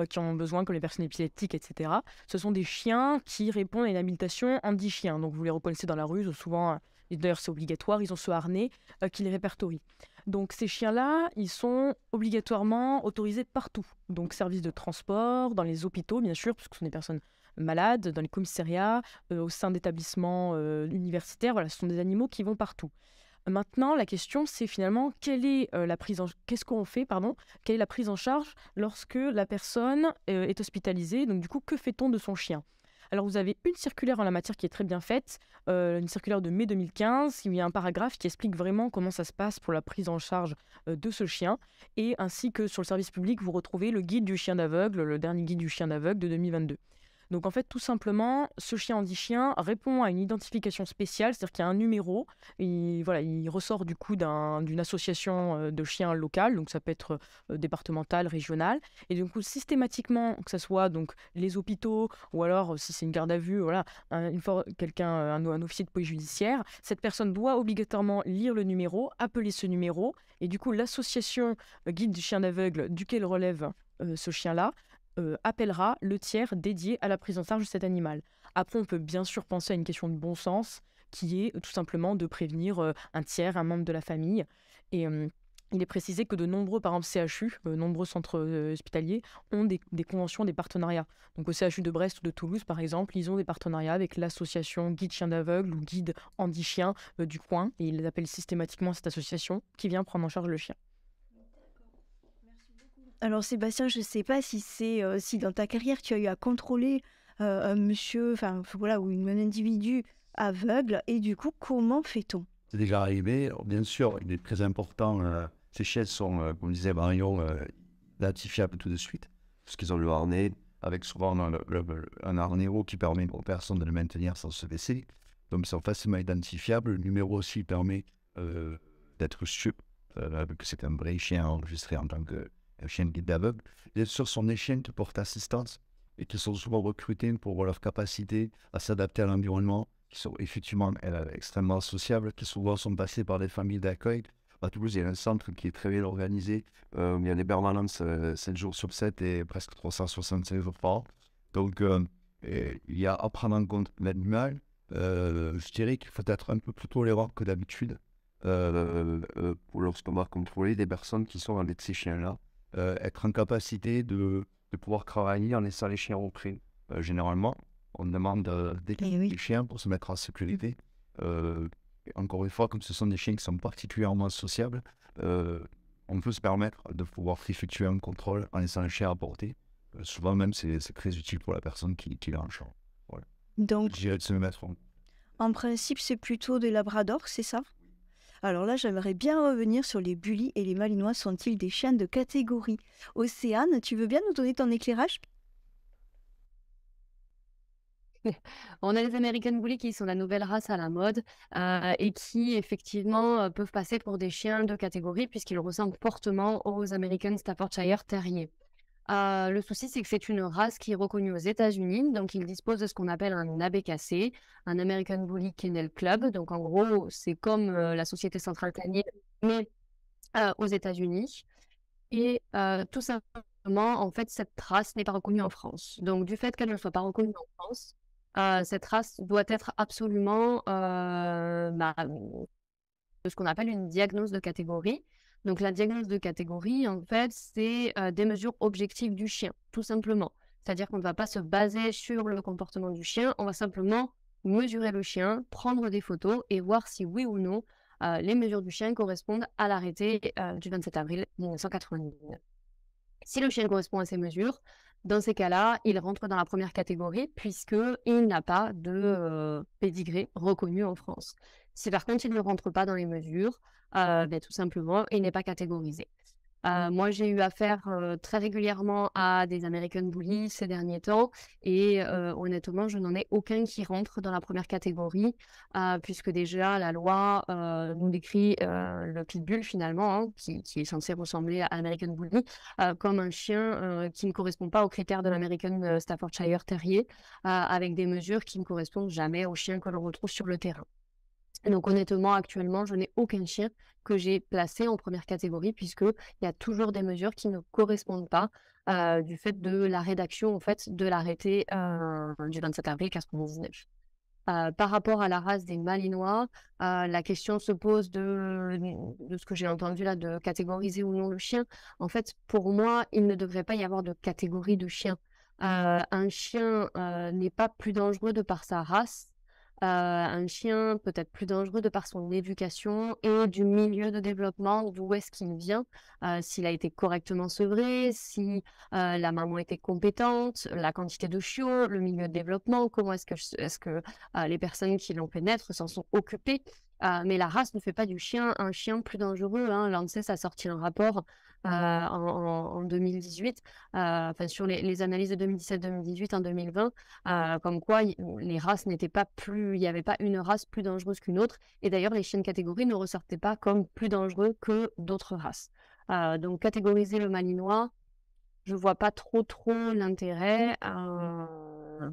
S3: qui en ont besoin, comme les personnes épileptiques, etc. Ce sont des chiens qui répondent à une habilitation handi-chien. Donc vous les reconnaissez dans la rue, souvent, et d'ailleurs c'est obligatoire, ils ont ce harnais qui les répertorie. Donc ces chiens-là, ils sont obligatoirement autorisés partout. Donc service de transport, dans les hôpitaux bien sûr, parce que ce sont des personnes malades, dans les commissariats, au sein d'établissements universitaires. Voilà, ce sont des animaux qui vont partout. Maintenant, la question, c'est finalement quelle est qu'est-ce qu'on fait, quelle est la prise en charge lorsque la personne est hospitalisée. Donc du coup, que fait-on de son chien? Alors vous avez une circulaire en la matière qui est très bien faite, une circulaire de mai 2015, il y a un paragraphe qui explique vraiment comment ça se passe pour la prise en charge de ce chien, et ainsi que sur le service public, vous retrouvez le guide du chien d'aveugle, le dernier guide du chien d'aveugle de 2022. Donc en fait, tout simplement, ce chien handi-chien répond à une identification spéciale, c'est-à-dire qu'il y a un numéro, il ressort du coup d'une association de chiens locale, donc ça peut être départemental, régional, et du coup systématiquement, que ce soit donc les hôpitaux, ou alors si c'est une garde à vue, voilà, un officier de police judiciaire, cette personne doit obligatoirement lire le numéro, appeler ce numéro, et du coup l'association guide du chien d'aveugle duquel relève ce chien-là, appellera le tiers dédié à la prise en charge de cet animal. Après, on peut bien sûr penser à une question de bon sens, qui est tout simplement de prévenir un tiers, un membre de la famille. Et il est précisé que de nombreux, par exemple CHU, nombreux centres hospitaliers, ont des conventions, des partenariats. Donc au CHU de Brest ou de Toulouse, par exemple, ils ont des partenariats avec l'association Guide Chien d'Aveugle ou Guide Handi-Chien du coin, et ils appellent systématiquement cette association qui vient prendre en charge le chien.
S1: Alors Sébastien, je ne sais pas si dans ta carrière tu as eu à contrôler un monsieur, ou un individu aveugle, et du coup, comment fait-on?
S4: C'est déjà arrivé. Alors, bien sûr, il est très important. Ces chiens sont, comme disait Marion, identifiables tout de suite, parce qu'ils ont le harnais, avec souvent un harnais haut qui permet aux personnes de le maintenir sans se baisser. Donc, ils sont facilement identifiables. Le numéro aussi permet d'être sûr que c'est un vrai chien enregistré en tant que chien guide d'aveugle. Bien sûr, ce sont des chiens qui portent assistance et qui sont souvent recrutés pour leur capacité à s'adapter à l'environnement, qui sont effectivement extrêmement sociables, qui souvent sont passés par des familles d'accueil. À Toulouse, il y a un centre qui est très bien organisé. Il y a des permanences 7 jours sur 7 et presque 365 jours par an. Donc, il y a à prendre en compte l'animal. Je dirais qu'il faut être un peu plus tolérant que d'habitude lorsqu'on va contrôler des personnes qui sont avec ces chiens-là. Être en capacité de pouvoir travailler en laissant les chiens repris. Généralement, on demande des chiens pour se mettre en sécurité. Encore une fois, comme ce sont des chiens qui sont particulièrement sociables, on peut se permettre de pouvoir effectuer un contrôle en laissant le chien à portée. Souvent même, c'est très utile pour la personne qui l'a en charge. Voilà.
S1: Donc,
S4: J'irais de se mettre
S1: en principe, c'est plutôt des labradors, c'est ça? Alors là, j'aimerais bien revenir sur les bullies et les malinois. Sont-ils des chiens de catégorie? Océane, tu veux bien nous donner ton éclairage?
S7: On a les American Bully qui sont la nouvelle race à la mode et qui effectivement peuvent passer pour des chiens de catégorie puisqu'ils ressemblent fortement aux American Staffordshire Terrier. Le souci, c'est que c'est une race qui est reconnue aux États-Unis, donc ils disposent de ce qu'on appelle un ABKC, un American Bully Kennel Club. Donc en gros, c'est comme la Société Centrale Canine, mais aux États-Unis. Et tout simplement, en fait, cette race n'est pas reconnue en France. Donc du fait qu'elle ne soit pas reconnue en France, cette race doit être absolument de ce qu'on appelle une diagnose de catégorie. Donc la diagnose de catégorie, en fait, c'est des mesures objectives du chien, tout simplement. C'est-à-dire qu'on ne va pas se baser sur le comportement du chien, on va simplement mesurer le chien, prendre des photos et voir si oui ou non les mesures du chien correspondent à l'arrêté du 27 avril 1999. Si le chien correspond à ces mesures, dans ces cas-là, il rentre dans la première catégorie puisqu'il n'a pas de pédigré reconnu en France. Si par contre il ne rentre pas dans les mesures, tout simplement, il n'est pas catégorisé. Moi, j'ai eu affaire très régulièrement à des American Bully ces derniers temps et honnêtement, je n'en ai aucun qui rentre dans la première catégorie puisque déjà la loi nous décrit le pitbull finalement, hein, qui est censé ressembler à l'American Bully, comme un chien qui ne correspond pas aux critères de l'American Staffordshire Terrier avec des mesures qui ne correspondent jamais aux chiens que l'on retrouve sur le terrain. Donc honnêtement, actuellement, je n'ai aucun chien que j'ai placé en première catégorie puisqu'il y a toujours des mesures qui ne correspondent pas du fait de la rédaction en fait, de l'arrêté du 27 avril 1999. Par rapport à la race des Malinois, la question se pose de ce que j'ai entendu là, de catégoriser ou non le chien. En fait, pour moi, il ne devrait pas y avoir de catégorie de chien. Un chien n'est pas plus dangereux de par sa race. Un chien peut être plus dangereux de par son éducation et du milieu de développement, d'où est-ce qu'il vient, s'il a été correctement sevré, si la maman était compétente, la quantité de chiots, le milieu de développement, comment est-ce que les personnes qui l'ont fait naître s'en sont occupées. Mais la race ne fait pas du chien un chien plus dangereux. Hein. L'ANSES a sorti un rapport en 2018, sur les analyses de 2017-2018 en 2020, comme quoi les races n'étaient pas plus, il n'y avait pas une race plus dangereuse qu'une autre. Et d'ailleurs, les chiens de catégorie ne ressortaient pas comme plus dangereux que d'autres races. Donc catégoriser le malinois, je vois pas trop l'intérêt.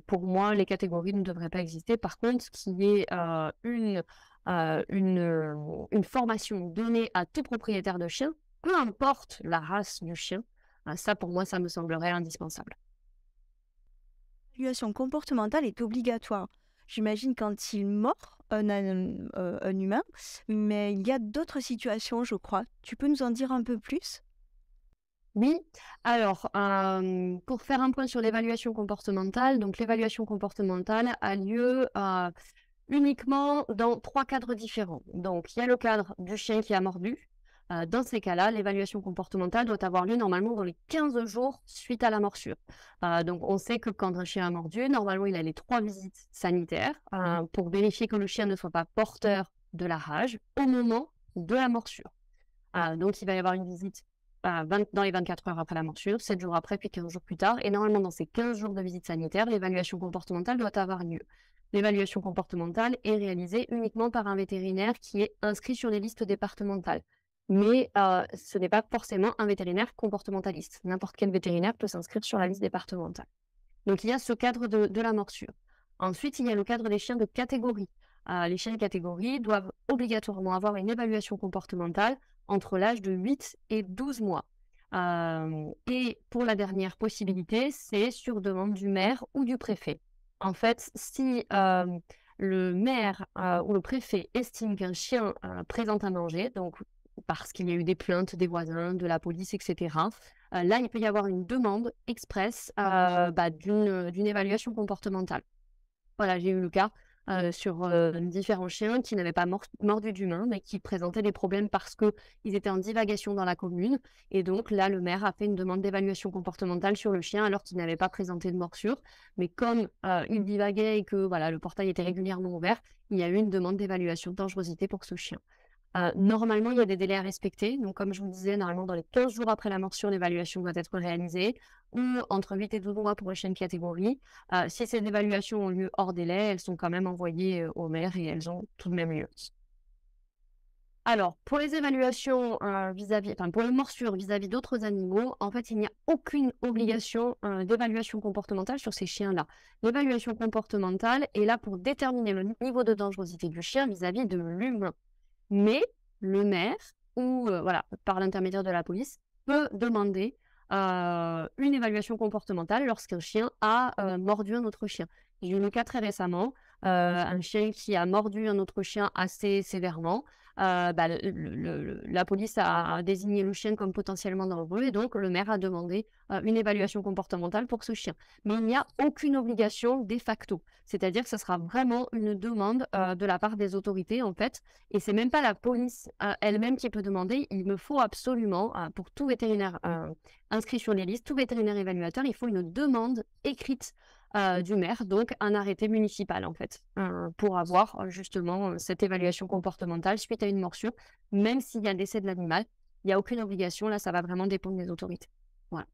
S7: Pour moi, les catégories ne devraient pas exister. Par contre, qu'il y ait une formation donnée à tout propriétaire de chien, peu importe la race du chien, ça pour moi, ça me semblerait indispensable.
S1: L'évaluation comportementale est obligatoire. J'imagine quand il mord un humain, mais il y a d'autres situations, je crois. Tu peux nous en dire un peu plus?
S7: Oui, alors pour faire un point sur l'évaluation comportementale, donc l'évaluation comportementale a lieu uniquement dans 3 cadres différents. Donc il y a le cadre du chien qui a mordu. Dans ces cas-là, l'évaluation comportementale doit avoir lieu normalement dans les 15 jours suite à la morsure. Donc on sait que quand un chien a mordu, normalement il a les 3 visites sanitaires pour vérifier que le chien ne soit pas porteur de la rage au moment de la morsure. Donc il va y avoir une visite dans les 24 heures après la morsure, 7 jours après, puis 15 jours plus tard. Et normalement, dans ces 15 jours de visite sanitaire, l'évaluation comportementale doit avoir lieu. L'évaluation comportementale est réalisée uniquement par un vétérinaire qui est inscrit sur les listes départementales. Mais ce n'est pas forcément un vétérinaire comportementaliste. N'importe quel vétérinaire peut s'inscrire sur la liste départementale. Donc, il y a ce cadre de la morsure. Ensuite, il y a le cadre des chiens de catégorie. Les chiens de catégorie doivent obligatoirement avoir une évaluation comportementale entre l'âge de 8 et 12 mois. Et pour la dernière possibilité, c'est sur demande du maire ou du préfet. En fait, si le maire ou le préfet estime qu'un chien présente un danger, donc parce qu'il y a eu des plaintes des voisins, de la police, etc., là, il peut y avoir une demande express d'une évaluation comportementale. Voilà, j'ai eu le cas sur différents chiens qui n'avaient pas mordu d'humain, mais qui présentaient des problèmes parce qu'ils étaient en divagation dans la commune. Et donc là, le maire a fait une demande d'évaluation comportementale sur le chien alors qu'il n'avait pas présenté de morsure. Mais comme il divaguait et que voilà, le portail était régulièrement ouvert, il y a eu une demande d'évaluation de dangerosité pour ce chien. Normalement, il y a des délais à respecter. Donc, comme je vous disais, normalement, dans les 15 jours après la morsure, l'évaluation doit être réalisée, ou entre 8 et 12 mois pour les chiens de catégorie. Si ces évaluations ont lieu hors délai, elles sont quand même envoyées au maire et elles ont tout de même lieu. Alors, pour les évaluations pour les morsures vis-à-vis d'autres animaux, en fait, il n'y a aucune obligation d'évaluation comportementale sur ces chiens-là. L'évaluation comportementale est là pour déterminer le niveau de dangerosité du chien vis-à-vis de l'humain. Mais le maire, ou voilà, par l'intermédiaire de la police, peut demander une évaluation comportementale lorsqu'un chien a mordu un autre chien. J'ai eu le cas très récemment, un chien qui a mordu un autre chien assez sévèrement. La police a désigné le chien comme potentiellement dangereux et donc le maire a demandé une évaluation comportementale pour ce chien. Mais il n'y a aucune obligation de facto. C'est-à-dire que ce sera vraiment une demande de la part des autorités en fait. Et c'est même pas la police elle-même qui peut demander. Il me faut absolument, pour tout vétérinaire inscrit sur les listes, tout vétérinaire évaluateur, il faut une demande écrite du maire, donc un arrêté municipal en fait, pour avoir justement cette évaluation comportementale suite à une morsure, même s'il y a décès de l'animal, il n'y a aucune obligation, là ça va vraiment dépendre des autorités. Voilà.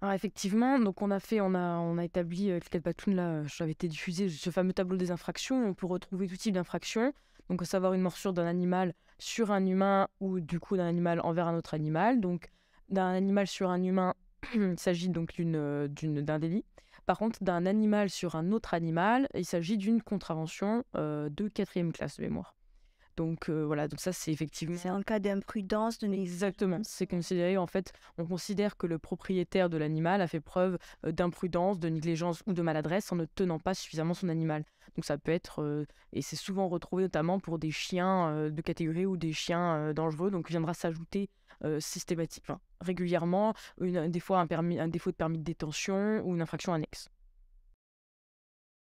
S3: Alors effectivement, donc on a établi, Cricket Platoon, là, j'avais été diffusé ce fameux tableau des infractions. On peut retrouver tout type d'infractions, donc à savoir une morsure d'un animal sur un humain ou du coup d'un animal envers un autre animal. Donc d'un animal sur un humain, il s'agit donc d'un délit. Par contre, d'un animal sur un autre animal, il s'agit d'une contravention de 4e classe de mémoire. Donc voilà, donc ça c'est effectivement...
S1: C'est un cas d'imprudence, de négligence.
S3: Exactement, c'est considéré, en fait, on considère que le propriétaire de l'animal a fait preuve d'imprudence, de négligence ou de maladresse en ne tenant pas suffisamment son animal. Donc ça peut être, et c'est souvent retrouvé notamment pour des chiens de catégorie ou des chiens dangereux, donc viendra s'ajouter systématiquement, régulièrement, des fois un défaut de permis de détention ou une infraction annexe.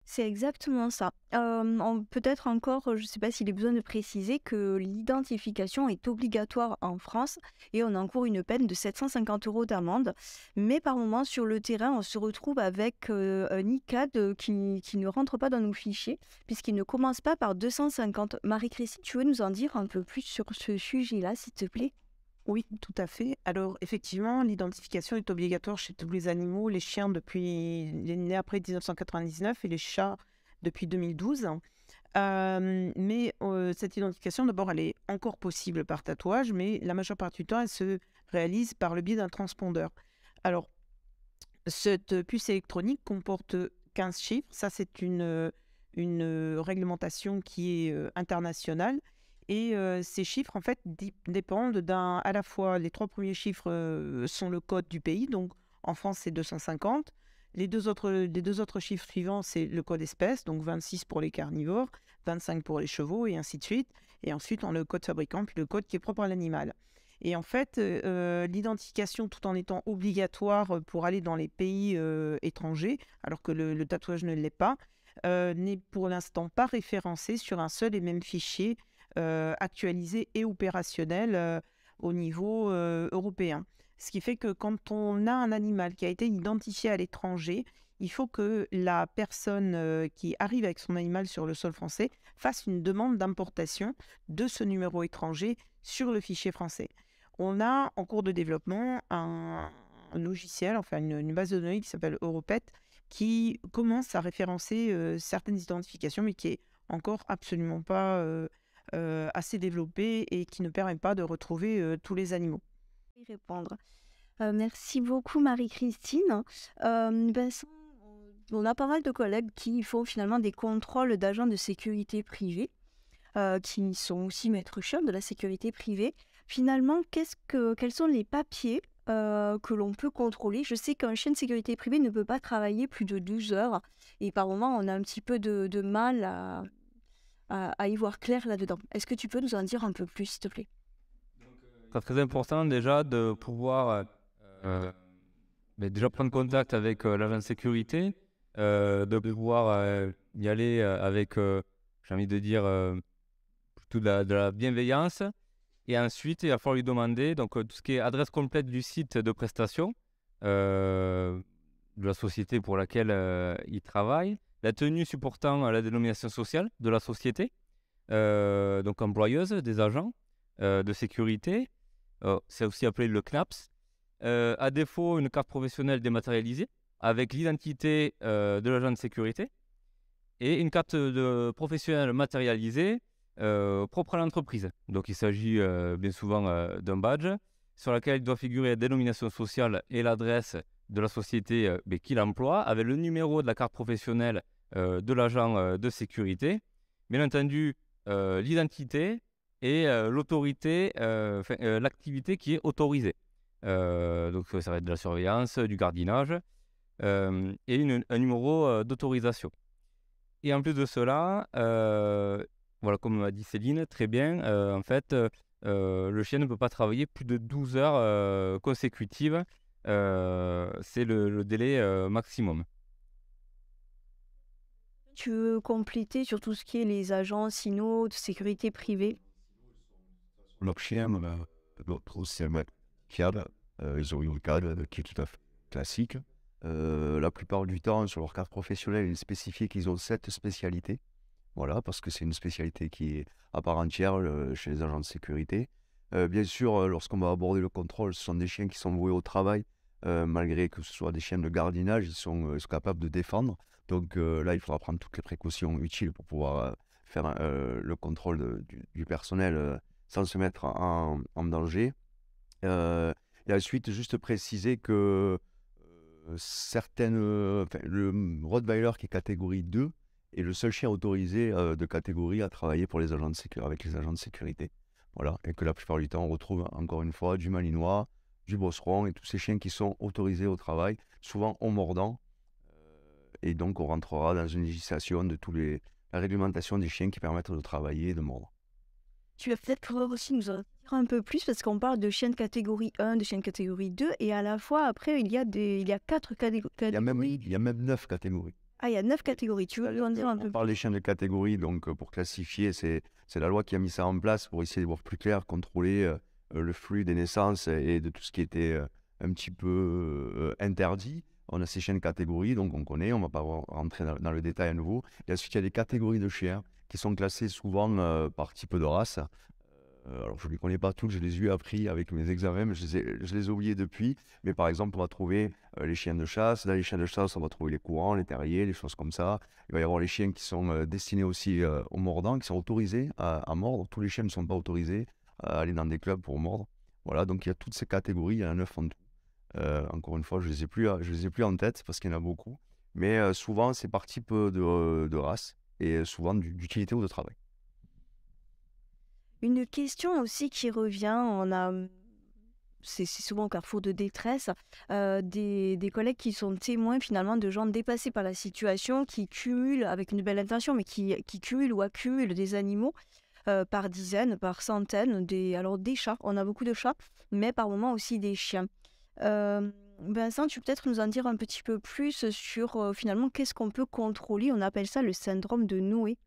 S1: C'est exactement ça. Peut-être encore, je ne sais pas s'il est besoin de préciser que l'identification est obligatoire en France et on encourt une peine de 750 € d'amende. Mais par moment, sur le terrain, on se retrouve avec un ICAD qui ne rentre pas dans nos fichiers puisqu'il ne commence pas par 250. Marie-Christine, tu veux nous en dire un peu plus sur ce sujet-là, s'il te plaît?
S6: Oui, tout à fait. Alors, effectivement, l'identification est obligatoire chez tous les animaux, les chiens depuis les nés après 1999 et les chats depuis 2012. Mais cette identification, d'abord, elle est encore possible par tatouage, mais la majeure partie du temps, elle se réalise par le biais d'un transpondeur. Alors, cette puce électronique comporte 15 chiffres. Ça, c'est une réglementation qui est internationale. Et ces chiffres, en fait, dépendent à la fois, les 3 premiers chiffres sont le code du pays, donc en France, c'est 250. Les deux autres chiffres suivants, c'est le code espèce, donc 26 pour les carnivores, 25 pour les chevaux, et ainsi de suite. Et ensuite, on a le code fabricant, puis le code qui est propre à l'animal. Et en fait, l'identification, tout en étant obligatoire pour aller dans les pays étrangers, alors que le tatouage ne l'est pas, n'est pour l'instant pas référencé sur un seul et même fichier actualisé et opérationnel au niveau européen. Ce qui fait que quand on a un animal qui a été identifié à l'étranger, il faut que la personne qui arrive avec son animal sur le sol français fasse une demande d'importation de ce numéro étranger sur le fichier français. On a en cours de développement un logiciel, enfin une base de données qui s'appelle Europet, qui commence à référencer certaines identifications, mais qui est encore absolument pas assez développée et qui ne permet pas de retrouver tous les animaux.
S1: Répondre. Merci beaucoup Marie-Christine. Vincent, on a pas mal de collègues qui font finalement des contrôles d'agents de sécurité privée, qui sont aussi maîtres chefs de la sécurité privée. Finalement, quels sont les papiers que l'on peut contrôler? Je sais qu'un chien de sécurité privée ne peut pas travailler plus de 12 heures et par moment on a un petit peu de mal à y voir clair là-dedans. Est-ce que tu peux nous en dire un peu plus, s'il te plaît?
S5: C'est très important déjà de pouvoir déjà prendre contact avec l'agent de sécurité de pouvoir y aller avec, j'ai envie de dire, plutôt de la bienveillance. Et ensuite, il va falloir lui demander donc, tout ce qui est adresse complète du site de prestation de la société pour laquelle il travaille, la tenue supportant la dénomination sociale de la société, donc employeuse des agents de sécurité, c'est aussi appelé le CNAPS. À défaut, une carte professionnelle dématérialisée avec l'identité de l'agent de sécurité et une carte professionnelle matérialisée propre à l'entreprise. Donc il s'agit bien souvent d'un badge sur lequel doit figurer la dénomination sociale et l'adresse de la société qui l'emploie, avec le numéro de la carte professionnelle de l'agent de sécurité. Bien entendu, l'identité et l'autorité, l'activité qui est autorisée. Donc ça va être de la surveillance, du gardiennage et un numéro d'autorisation. Et en plus de cela, voilà, comme m'a dit Céline, très bien, en fait, le chien ne peut pas travailler plus de 12 heures consécutives. C'est le délai maximum.
S1: Tu veux compléter sur tout ce qui est les agents signaux de sécurité privée?
S4: Leur chien, l'autre, c'est un cadre. Ils ont eu un cadre qui est tout à fait classique. La plupart du temps, sur leur carte professionnelle, il est spécifié qu'ils ont cette spécialité. Voilà, parce que c'est une spécialité qui est à part entière chez les agents de sécurité. Bien sûr, lorsqu'on va aborder le contrôle, ce sont des chiens qui sont voués au travail. Malgré que ce soit des chiens de gardiennage, ils sont capables de défendre. Donc là, il faudra prendre toutes les précautions utiles pour pouvoir faire le contrôle du personnel sans se mettre en danger. Et ensuite, juste préciser que le Rottweiler qui est catégorie 2 est le seul chien autorisé de catégorie à travailler pour les agents de avec les agents de sécurité. Voilà, et que la plupart du temps, on retrouve encore une fois du Malinois, du Bosseron et tous ces chiens qui sont autorisés au travail, souvent en mordant. Et donc, on rentrera dans une législation de la réglementation des chiens qui permettent de travailler et de mordre.
S1: Tu vas peut-être pouvoir aussi nous en dire un peu plus parce qu'on parle de chiens de catégorie 1, de chiens de catégorie 2 et à la fois après il y a 4 catégories.
S4: Il y a même 9 catégories.
S1: Ah, il y a 9 catégories. Tu veux nous en dire un peu
S4: On
S1: plus?
S4: parle des chiens de catégorie, donc pour classifier, c'est la loi qui a mis ça en place pour essayer de voir plus clair, contrôler le flux des naissances et de tout ce qui était un petit peu interdit. On a ces chiens de catégorie, donc on connaît, on ne va pas rentrer dans le détail à nouveau. Et ensuite, il y a des catégories de chiens qui sont classés souvent par type de race. Alors, je ne les connais pas toutes, je les ai appris avec mes examens, mais je les ai oubliés depuis. Mais par exemple, on va trouver les chiens de chasse. Dans les chiens de chasse, on va trouver les courants, les terriers, les choses comme ça. Il va y avoir les chiens qui sont destinés aussi aux mordants, qui sont autorisés à mordre. Tous les chiens ne sont pas autorisés à aller dans des clubs pour mordre. Voilà, donc il y a toutes ces catégories, il y en a 9 en tout. Encore une fois, je les ai plus en tête parce qu'il y en a beaucoup. Mais souvent, c'est par type de race et souvent d'utilité ou de travail.
S1: Une question aussi qui revient, c'est souvent au carrefour de détresse, des collègues qui sont témoins finalement de gens dépassés par la situation, qui cumulent, avec une belle intention, mais qui cumulent ou accumulent des animaux par dizaines, par centaines, alors des chats, on a beaucoup de chats, mais par moments aussi des chiens. Vincent, tu peux peut-être nous en dire un petit peu plus sur finalement qu'est-ce qu'on peut contrôler. On appelle ça le syndrome de Noé,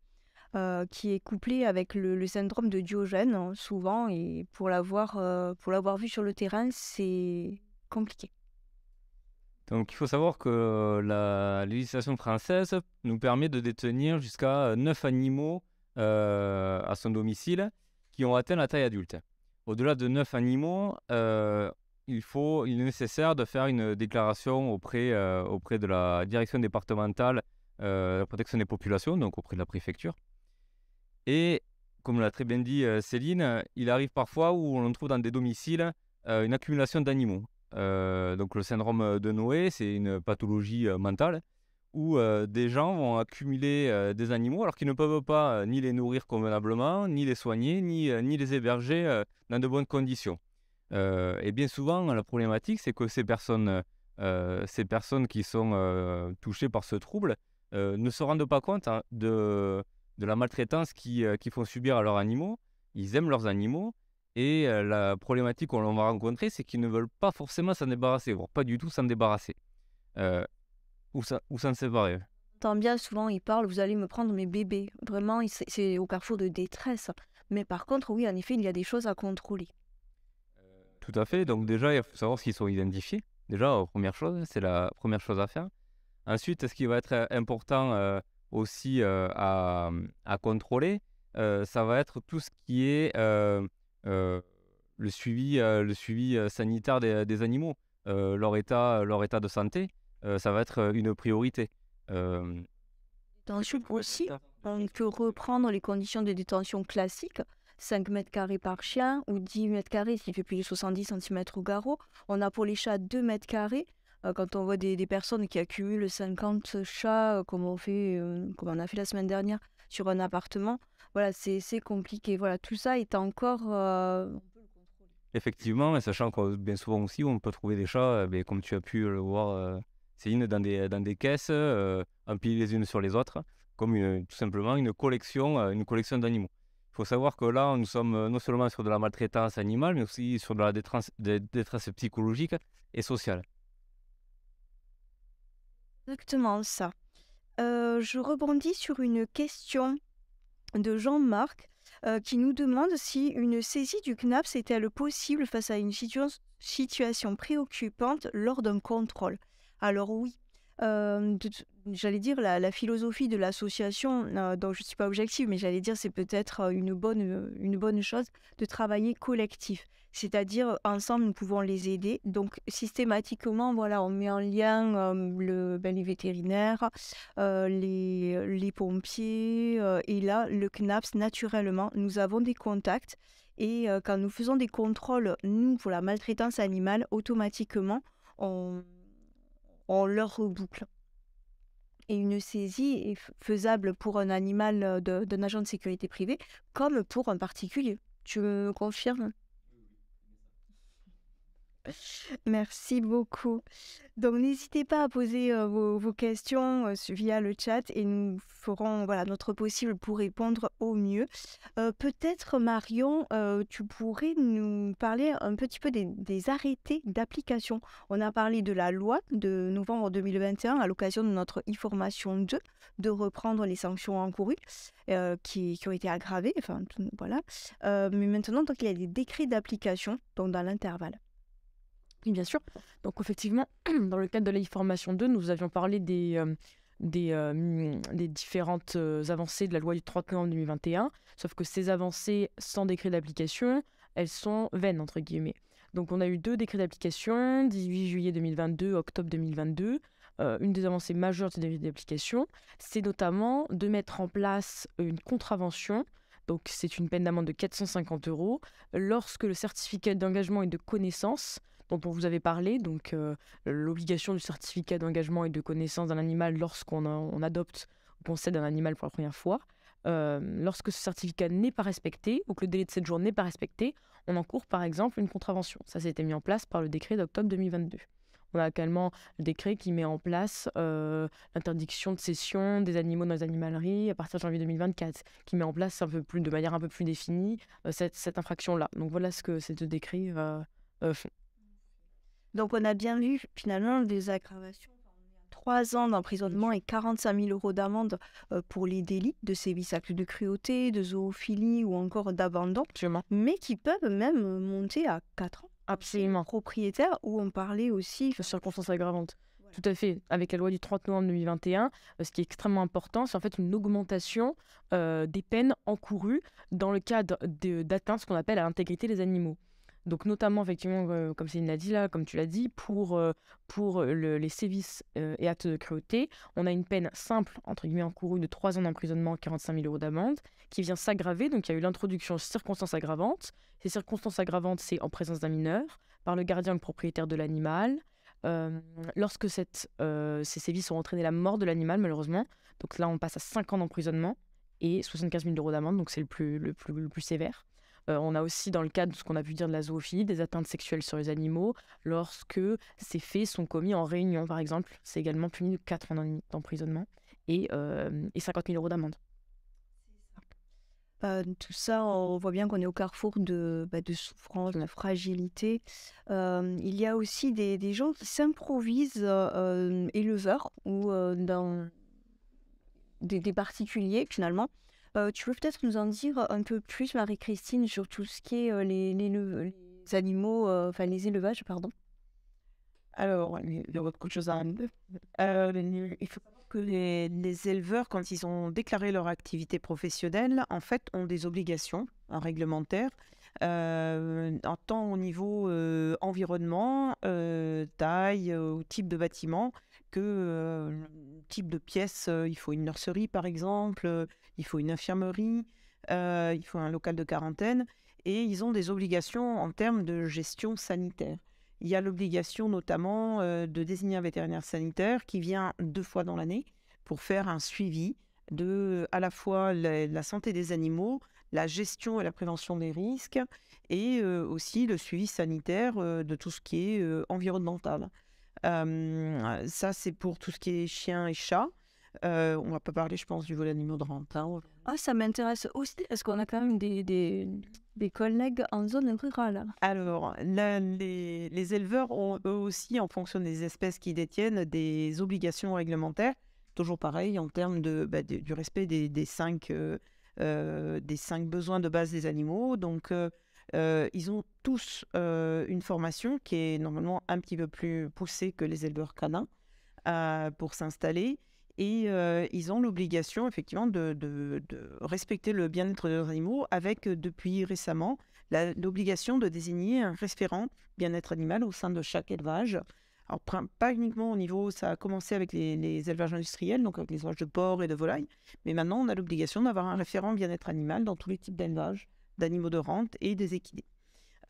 S1: qui est couplé avec le syndrome de Diogène, hein, souvent, et pour l'avoir vu sur le terrain, c'est compliqué.
S5: Donc il faut savoir que la législation française nous permet de détenir jusqu'à 9 animaux à son domicile qui ont atteint la taille adulte. Au-delà de 9 animaux, il est nécessaire de faire une déclaration auprès de la direction départementale de la protection des populations, donc auprès de la préfecture. Et comme l'a très bien dit Céline, il arrive parfois où on trouve dans des domiciles une accumulation d'animaux. Donc le syndrome de Noé, c'est une pathologie mentale où des gens vont accumuler des animaux alors qu'ils ne peuvent pas ni les nourrir convenablement, ni les soigner, ni les héberger dans de bonnes conditions. Et bien souvent, la problématique, c'est que ces personnes qui sont touchées par ce trouble ne se rendent pas compte de la maltraitance qu'ils font subir à leurs animaux. Ils aiment leurs animaux et la problématique qu'on va rencontrer, c'est qu'ils ne veulent pas forcément s'en débarrasser, voire pas du tout s'en débarrasser. ou s'en séparer.
S1: Tant bien, souvent, ils parlent, vous allez me prendre mes bébés. Vraiment, c'est au carrefour de détresse. Mais par contre, oui, en effet, il y a des choses à contrôler.
S5: Tout à fait. Donc déjà, il faut savoir s'ils sont identifiés. Déjà, première chose, c'est la première chose à faire. Ensuite, ce qui va être important aussi à contrôler, ça va être tout ce qui est le suivi sanitaire des animaux. Leur état de santé, ça va être une priorité. Euh,
S1: Détention aussi, on peut reprendre les conditions de détention classiques, 5 mètres carrés par chien ou 10 mètres carrés s'il fait plus de 70 cm au garrot. On a pour les chats 2 mètres carrés. Quand on voit des personnes qui accumulent 50 chats, comme on a fait la semaine dernière sur un appartement, voilà, c'est compliqué. Voilà, tout ça est encore...
S5: Effectivement, et sachant que bien souvent aussi, on peut trouver des chats, comme tu as pu le voir, Céline, dans des caisses, empilées les unes sur les autres, comme tout simplement une collection d'animaux. Il faut savoir que là, nous sommes non seulement sur de la maltraitance animale, mais aussi sur de la détresse psychologique et sociale.
S1: Exactement ça. Je rebondis sur une question de Jean-Marc qui nous demande si une saisie du CNAPS est-elle possible face à une situation préoccupante lors d'un contrôle. Alors oui, j'allais dire la philosophie de l'association, dont je ne suis pas objective, mais j'allais dire c'est peut-être une bonne chose de travailler collectif. C'est-à-dire, ensemble, nous pouvons les aider. Donc, systématiquement, voilà, on met en lien les vétérinaires, les pompiers. Et là, le CNAPS, naturellement, nous avons des contacts. Et quand nous faisons des contrôles, nous, pour la maltraitance animale, automatiquement, on leur reboucle. Et une saisie est faisable pour un animal d'un agent de sécurité privée comme pour un particulier. Tu me confirmes? Merci beaucoup. Donc, n'hésitez pas à poser vos questions via le chat et nous ferons notre possible pour répondre au mieux. Peut-être, Marion, tu pourrais nous parler un petit peu des arrêtés d'application. On a parlé de la loi de novembre 2021 à l'occasion de notre e-formation 2, de reprendre les sanctions encourues qui ont été aggravées. Enfin, voilà. Mais maintenant, donc, il y a des décrets d'application donc dans l'intervalle.
S3: Oui, bien sûr. Donc, effectivement, dans le cadre de la e-formation 2, nous avions parlé des différentes avancées de la loi du 30 novembre 2021, sauf que ces avancées sans décret d'application, elles sont vaines, entre guillemets. Donc, on a eu 2 décrets d'application, 18 juillet 2022, octobre 2022. Une des avancées majeures de ces décrets d'application, c'est notamment de mettre en place une contravention. Donc, c'est une peine d'amende de 450 € lorsque le certificat d'engagement et de connaissance dont on vous avait parlé, donc l'obligation du certificat d'engagement et de connaissance d'un animal lorsqu'on adopte ou qu'on cède un animal pour la première fois. Lorsque ce certificat n'est pas respecté ou que le délai de 7 jours n'est pas respecté, on encourt par exemple une contravention. Ça, a été mis en place par le décret d'octobre 2022. On a également le décret qui met en place l'interdiction de cession des animaux dans les animaleries à partir de janvier 2024, qui met en place de manière un peu plus définie cette infraction-là. Donc voilà ce que ces 2 décrets font.
S1: Donc, on a bien vu finalement des aggravations. 3 ans d'emprisonnement et 45 000 € d'amende pour les délits de sévices actes de cruauté, de zoophilie ou encore d'abandon, mais qui peuvent même monter à 4 ans.
S3: Absolument.
S1: Propriétaire, où on parlait aussi...
S3: De circonstances aggravantes. Ouais. Tout à fait. Avec la loi du 30 novembre 2021, ce qui est extrêmement important, c'est en fait une augmentation des peines encourues dans le cadre d'atteinte, ce qu'on appelle à l'intégrité des animaux. Donc notamment, effectivement, comme Céline l'a dit là, comme tu l'as dit, pour les sévices et actes de cruauté, on a une peine simple, entre guillemets, encourue de 3 ans d'emprisonnement, 45 000 € d'amende, qui vient s'aggraver. Donc il y a eu l'introduction de circonstances aggravantes. Ces circonstances aggravantes, c'est en présence d'un mineur, par le gardien ou le propriétaire de l'animal, lorsque ces sévices ont entraîné la mort de l'animal, malheureusement. Donc là, on passe à 5 ans d'emprisonnement et 75 000 € d'amende, donc c'est le plus sévère. On a aussi, dans le cadre de ce qu'on a pu dire de la zoophilie, des atteintes sexuelles sur les animaux, lorsque ces faits sont commis en réunion, par exemple. C'est également puni de 4 ans d'emprisonnement et 50 000 € d'amende.
S1: Tout ça, on voit bien qu'on est au carrefour de souffrance, de fragilité. Il y a aussi des gens qui s'improvisent éleveurs ou dans des particuliers finalement. Tu peux peut-être nous en dire un peu plus, Marie-Christine, sur tout ce qui est les animaux, enfin les élevages, pardon.
S6: Alors, il y a beaucoup de choses à dire. Il faut savoir que les éleveurs, quand ils ont déclaré leur activité professionnelle, en fait, ont des obligations réglementaires, tant au niveau environnement, taille ou type de bâtiment, que type de pièce. Il faut une nurserie, par exemple, il faut une infirmerie, il faut un local de quarantaine, et ils ont des obligations en termes de gestion sanitaire. Il y a l'obligation notamment de désigner un vétérinaire sanitaire qui vient 2 fois dans l'année pour faire un suivi de à la fois la santé des animaux, la gestion et la prévention des risques, et aussi le suivi sanitaire de tout ce qui est environnemental. Ça, c'est pour tout ce qui est chiens et chats. On va pas parler, je pense, du volet animaux de rente.
S1: Ah, ça m'intéresse aussi, parce qu'on a quand même des collègues en zone rurale.
S6: Alors, les éleveurs ont eux aussi, en fonction des espèces qu'ils détiennent, des obligations réglementaires, toujours pareil, en termes du respect des 5 besoins de base des animaux. Donc, ils ont tous une formation qui est normalement un petit peu plus poussée que les éleveurs canins pour s'installer. Et ils ont l'obligation, effectivement, de respecter le bien-être de leurs animaux avec, depuis récemment, l'obligation de désigner un référent bien-être animal au sein de chaque élevage. Alors, pas uniquement au niveau, ça a commencé avec les élevages industriels, donc avec les élevages de porcs et de volailles, mais maintenant, on a l'obligation d'avoir un référent bien-être animal dans tous les types d'élevage, d'animaux de rente et des équidés.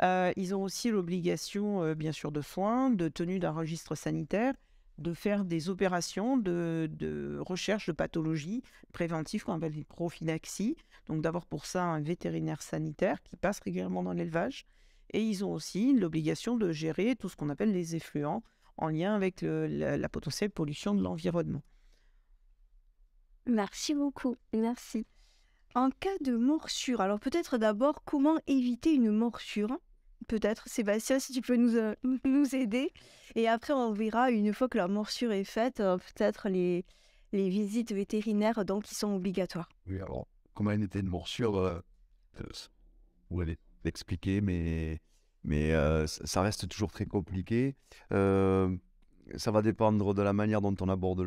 S6: Ils ont aussi l'obligation, bien sûr, de soins, de tenue d'un registre sanitaire, de faire des opérations de recherche de pathologies préventives qu'on appelle des prophylaxies. Donc d'avoir pour ça un vétérinaire sanitaire qui passe régulièrement dans l'élevage. Et ils ont aussi l'obligation de gérer tout ce qu'on appelle les effluents en lien avec la potentielle pollution de l'environnement.
S1: Merci beaucoup, merci. En cas de morsure, alors peut-être d'abord, comment éviter une morsure? Peut-être, Sébastien, si tu peux nous aider. Et après, on verra, une fois que la morsure est faite, peut-être les visites vétérinaires donc, qui sont obligatoires.
S4: Oui, alors, comment éviter une morsure, vous allez l'expliquer, mais ça reste toujours très compliqué. Ça va dépendre de la manière dont on aborde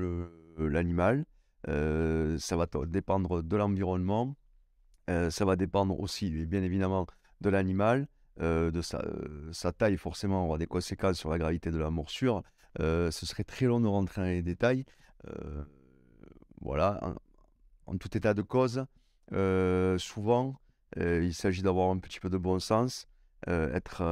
S4: l'animal. Ça va dépendre de l'environnement. Ça va dépendre aussi, bien évidemment, de l'animal. De sa taille, forcément, aura des conséquences sur la gravité de la morsure. Ce serait très long de rentrer dans les détails. Voilà, en tout état de cause, souvent, il s'agit d'avoir un petit peu de bon sens, être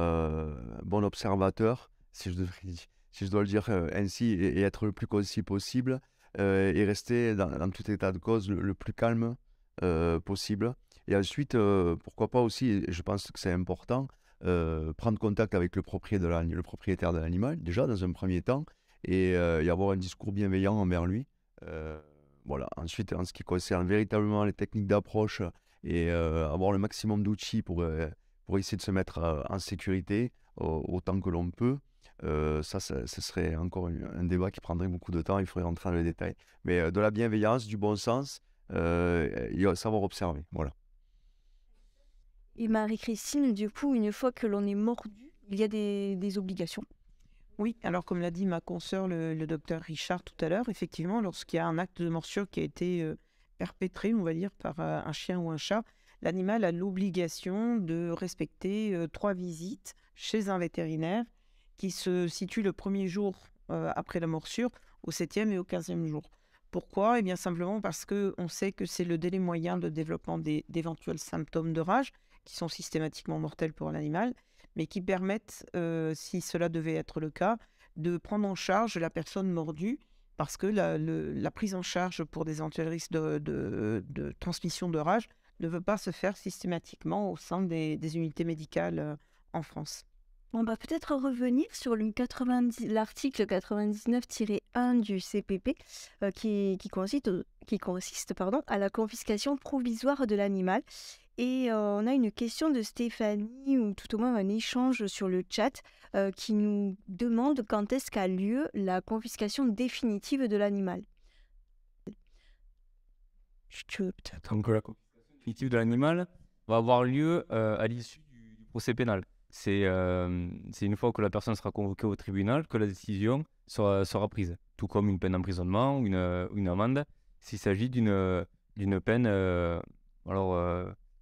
S4: bon observateur, si je dois le dire ainsi, et être le plus concis possible, et rester dans tout état de cause le plus calme possible. Et ensuite, pourquoi pas aussi, et je pense que c'est important, prendre contact avec le propriétaire de l'animal, déjà dans un premier temps, et avoir un discours bienveillant envers lui. Voilà. Ensuite, en ce qui concerne véritablement les techniques d'approche et avoir le maximum d'outils pour essayer de se mettre en sécurité autant que l'on peut, ça serait encore un débat qui prendrait beaucoup de temps, il faudrait rentrer dans les détails. Mais de la bienveillance, du bon sens, savoir observer, voilà.
S1: Et Marie-Christine, du coup, une fois que l'on est mordu, il y a des obligations.
S6: Oui, alors comme l'a dit ma consoeur, le docteur Richard tout à l'heure, effectivement, lorsqu'il y a un acte de morsure qui a été perpétré, on va dire, par un chien ou un chat, l'animal a l'obligation de respecter 3 visites chez un vétérinaire qui se situe le premier jour après la morsure, au 7e et au 15e jour. Pourquoi? Eh bien simplement parce qu'on sait que c'est le délai moyen de développement d'éventuels symptômes de rage qui sont systématiquement mortels pour l'animal, mais qui permettent, si cela devait être le cas, de prendre en charge la personne mordue, parce que la prise en charge pour des éventuels risques de transmission de rage ne veut pas se faire systématiquement au sein des unités médicales en France.
S1: On va peut-être revenir sur l'article 99-1 du CPP qui consiste à la confiscation provisoire de l'animal. Et on a une question de Stéphanie, ou tout au moins un échange sur le chat, qui nous demande quand est-ce qu'a lieu la confiscation définitive de l'animal.
S5: Donc la confiscation définitive de l'animal va avoir lieu à l'issue du procès pénal. C'est une fois que la personne sera convoquée au tribunal que la décision sera prise, tout comme une peine d'emprisonnement ou une amende, s'il s'agit d'une peine,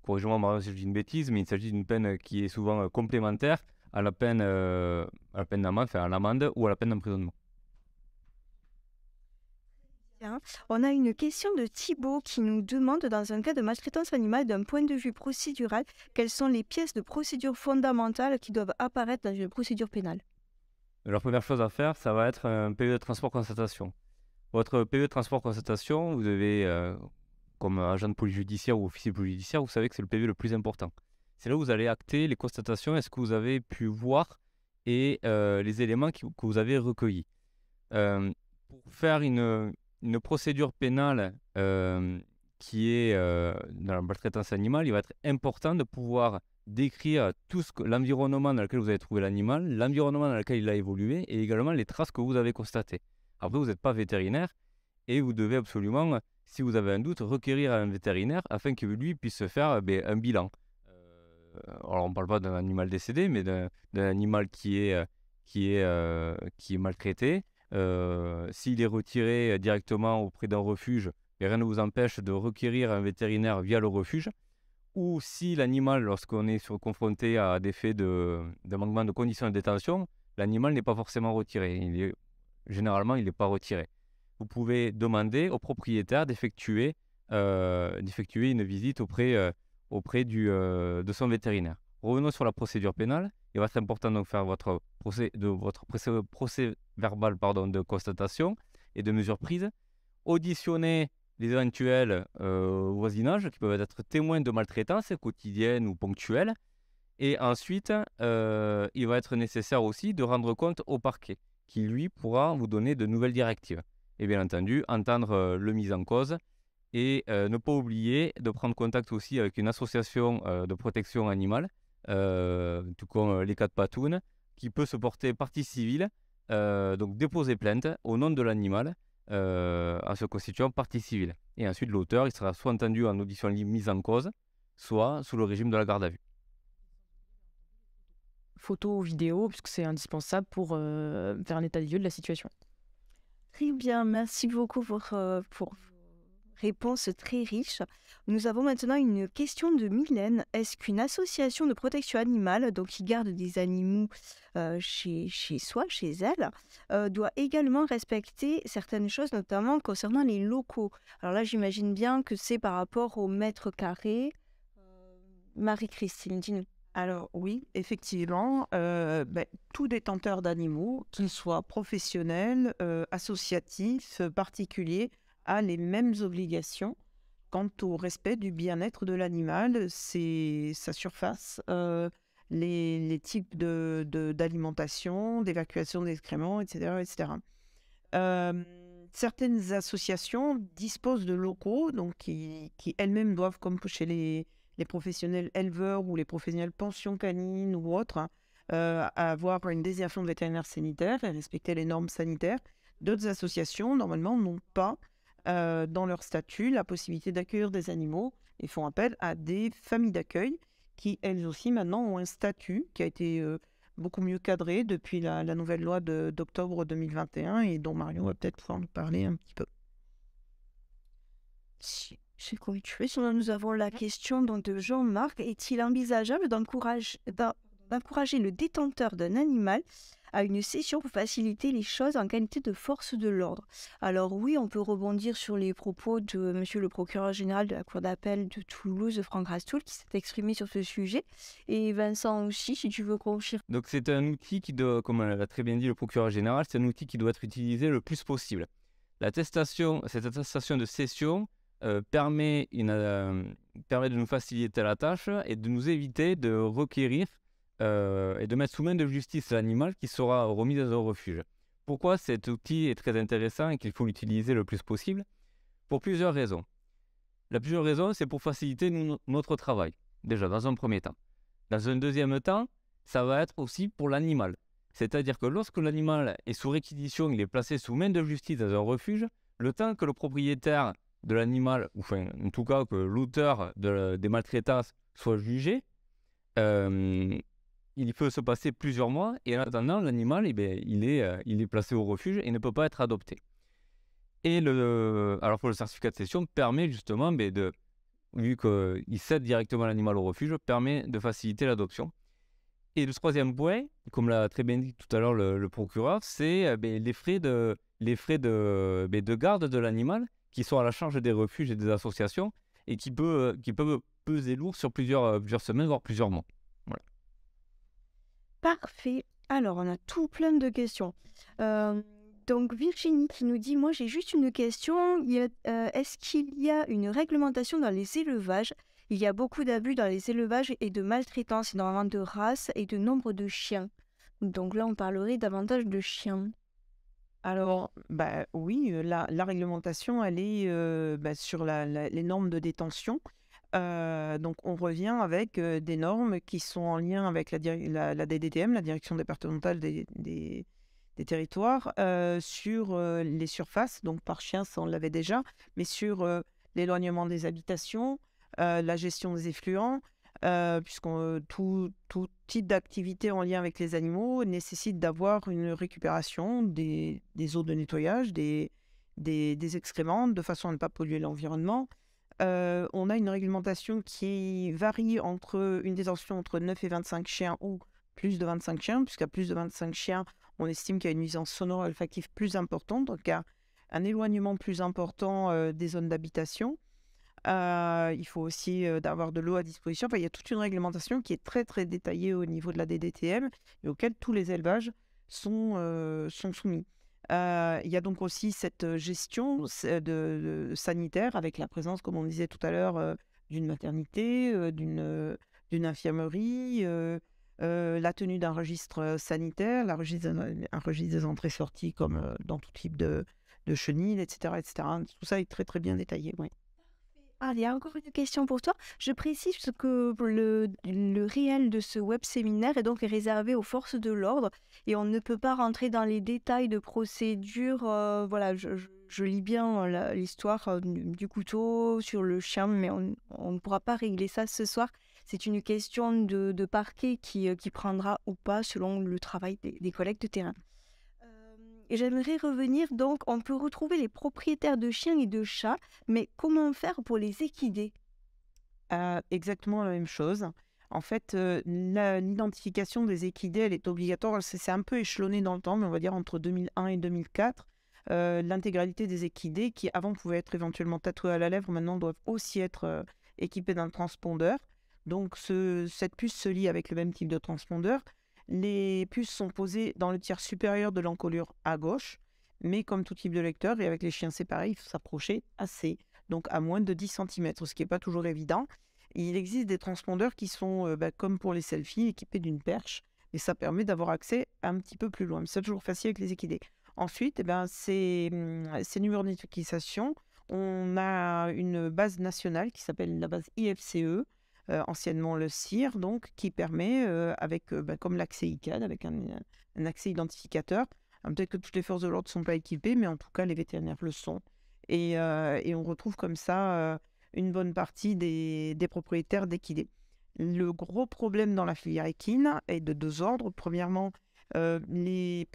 S5: corrigez-moi Marion si je dis une bêtise, mais il s'agit d'une peine qui est souvent complémentaire à la peine d'amende, enfin à l'amende ou à la peine d'emprisonnement.
S1: On a une question de Thibaut qui nous demande, dans un cas de maltraitance animale, d'un point de vue procédural, quelles sont les pièces de procédure fondamentales qui doivent apparaître dans une procédure pénale?
S5: La première chose à faire, ça va être un PV de transport constatation. Votre PV de transport constatation, vous devez, comme agent de police judiciaire ou officier de police judiciaire, vous savez que c'est le PV le plus important. C'est là où vous allez acter les constatations, est-ce que vous avez pu voir et les éléments que vous avez recueillis. Pour faire une procédure pénale qui est dans la maltraitance animale, il va être important de pouvoir décrire tout l'environnement dans lequel vous avez trouvé l'animal, l'environnement dans lequel il a évolué et également les traces que vous avez constatées. Après, vous n'êtes pas vétérinaire et vous devez absolument, si vous avez un doute, requérir un vétérinaire afin que lui puisse faire un bilan. Alors, on ne parle pas d'un animal décédé, mais d'un animal qui est maltraité. S'il est retiré directement auprès d'un refuge, rien ne vous empêche de requérir un vétérinaire via le refuge. Ou si l'animal, lorsqu'on est confronté à des faits de manquement de conditions de détention, l'animal n'est pas forcément retiré. Généralement, il n'est pas retiré. Vous pouvez demander au propriétaire d'effectuer une visite auprès de son vétérinaire. Revenons sur la procédure pénale. Il va être important de faire votre procès verbal de constatation et de mesures prises. Auditionner les éventuels voisinages qui peuvent être témoins de maltraitance quotidienne ou ponctuelle. Et ensuite, il va être nécessaire aussi de rendre compte au parquet qui, lui, pourra vous donner de nouvelles directives. Et bien entendu, entendre le mis en cause et ne pas oublier de prendre contact aussi avec une association de protection animale, tout comme les 4 Patounes, qui peut se porter partie civile, donc déposer plainte au nom de l'animal en se constituant partie civile. Et ensuite, l'auteur il sera soit entendu en audition mise en cause, soit sous le régime de la garde à vue.
S3: Photos ou vidéos, puisque c'est indispensable pour faire un état des lieux de la situation.
S1: Très bien, merci beaucoup pour vos réponses très riches. Nous avons maintenant une question de Mylène. Est-ce qu'une association de protection animale, donc qui garde des animaux chez soi, chez elle, doit également respecter certaines choses, notamment concernant les locaux? Alors là, j'imagine bien que c'est par rapport au mètre carré. Marie-Christine, dis-nous.
S6: Alors oui, effectivement, tout détenteur d'animaux, qu'il soit professionnel, associatif, particulier, a les mêmes obligations quant au respect du bien-être de l'animal, sa surface, les types d'alimentation, d'évacuation d'excréments, etc. etc. Certaines associations disposent de locaux donc, qui elles-mêmes doivent, comme chez les professionnels éleveurs ou les professionnels pension canine ou autres, avoir une désignation de vétérinaire sanitaire et respecter les normes sanitaires. D'autres associations, normalement, n'ont pas dans leur statut la possibilité d'accueillir des animaux et font appel à des familles d'accueil qui, elles aussi, maintenant ont un statut qui a été beaucoup mieux cadré depuis la nouvelle loi d'octobre 2021 et dont Marion va peut-être pouvoir nous parler un petit peu.
S1: C'est quoi? Nous avons la question donc, de Jean-Marc. Est-il envisageable d'encourager le détenteur d'un animal à une cession pour faciliter les choses en qualité de force de l'ordre? Alors oui, on peut rebondir sur les propos de monsieur le procureur général de la Cour d'appel de Toulouse, Franck Rastoul, qui s'est exprimé sur ce sujet. Et Vincent aussi, si tu veux confirmer.
S5: Donc c'est un outil qui doit, comme l'a très bien dit le procureur général, c'est un outil qui doit être utilisé le plus possible. Cette attestation de cession permet de nous faciliter la tâche et de nous éviter de requérir et de mettre sous main de justice l'animal qui sera remis dans un refuge. Pourquoi cet outil est très intéressant et qu'il faut l'utiliser le plus possible? Pour plusieurs raisons. La plusieurs raison, c'est pour faciliter notre travail, déjà dans un premier temps. Dans un deuxième temps, ça va être aussi pour l'animal. C'est-à-dire que lorsque l'animal est sous réquisition, il est placé sous main de justice dans un refuge, le temps que le propriétaire de l'animal, ou enfin, en tout cas que l'auteur des maltraitances soit jugé, il peut se passer plusieurs mois, et en attendant, l'animal, il est placé au refuge et ne peut pas être adopté. Et alors pour le certificat de cession permet justement, vu qu'il cède directement l'animal au refuge, permet de faciliter l'adoption. Et le troisième point, comme l'a très bien dit tout à l'heure le procureur, c'est les frais de garde de l'animal qui sont à la charge des refuges et des associations et qui peuvent peser lourd sur plusieurs semaines, voire plusieurs mois. Voilà.
S1: Parfait. Alors, on a tout plein de questions. Donc, Virginie qui nous dit, moi j'ai juste une question, est-ce qu'il y a une réglementation dans les élevages? Il y a beaucoup d'abus dans les élevages et de maltraitance, énormément de races et de nombre de chiens. Donc là, on parlerait davantage de chiens.
S6: Alors, oui, la réglementation, elle est sur les normes de détention. Donc, on revient avec des normes qui sont en lien avec la DDTM, la Direction départementale des territoires, sur les surfaces, donc par chien, ça on l'avait déjà, mais sur l'éloignement des habitations, la gestion des effluents, tout type d'activité en lien avec les animaux nécessite d'avoir une récupération des eaux de nettoyage, des excréments, de façon à ne pas polluer l'environnement. On a une réglementation qui varie entre une détention entre 9 et 25 chiens ou plus de 25 chiens, puisqu'à plus de 25 chiens, on estime qu'il y a une nuisance sonore olfactive plus importante, donc il y a un éloignement plus important des zones d'habitation. Il faut aussi avoir de l'eau à disposition. Enfin, il y a toute une réglementation qui est très très détaillée au niveau de la DDTM et auquel tous les élevages sont soumis. Il y a donc aussi cette gestion sanitaire avec la présence, comme on disait tout à l'heure, d'une maternité, d'une infirmerie, la tenue d'un registre sanitaire, un registre des entrées-sorties comme dans tout type de chenil, etc., etc. Tout ça est très très bien détaillé. Ouais.
S1: Ah, il y a encore une question pour toi. Je précise que le réel de ce web séminaire est donc réservé aux forces de l'ordre et on ne peut pas rentrer dans les détails de procédure. Voilà, je lis bien l'histoire du couteau sur le chien, mais on ne pourra pas régler ça ce soir. C'est une question de parquet qui prendra ou pas selon le travail des collègues de terrain. Et j'aimerais revenir, donc, on peut retrouver les propriétaires de chiens et de chats, mais comment faire pour les équider?
S6: Exactement la même chose. En fait, l'identification des équidés, elle est obligatoire. C'est un peu échelonné dans le temps, mais on va dire entre 2001 et 2004. L'intégralité des équidés, qui avant pouvaient être éventuellement tatoués à la lèvre, maintenant doivent aussi être équipés d'un transpondeur. Donc, cette puce se lie avec le même type de transpondeur. Les puces sont posées dans le tiers supérieur de l'encolure à gauche, mais comme tout type de lecteur, et avec les chiens séparés, il faut s'approcher assez, donc à moins de 10 cm, ce qui n'est pas toujours évident. Il existe des transpondeurs qui sont, comme pour les selfies, équipés d'une perche, et ça permet d'avoir accès un petit peu plus loin. Mais c'est toujours facile avec les équidés. Ensuite, ces numéros d'identification, on a une base nationale qui s'appelle la base IFCE, anciennement le CIR, donc, qui permet, avec comme l'accès ICAD, avec un accès identificateur. Peut-être que toutes les forces de l'ordre ne sont pas équipées, mais en tout cas, les vétérinaires le sont. Et on retrouve comme ça une bonne partie des propriétaires d'équidés. Le gros problème dans la filière équine est de deux ordres. Premièrement, les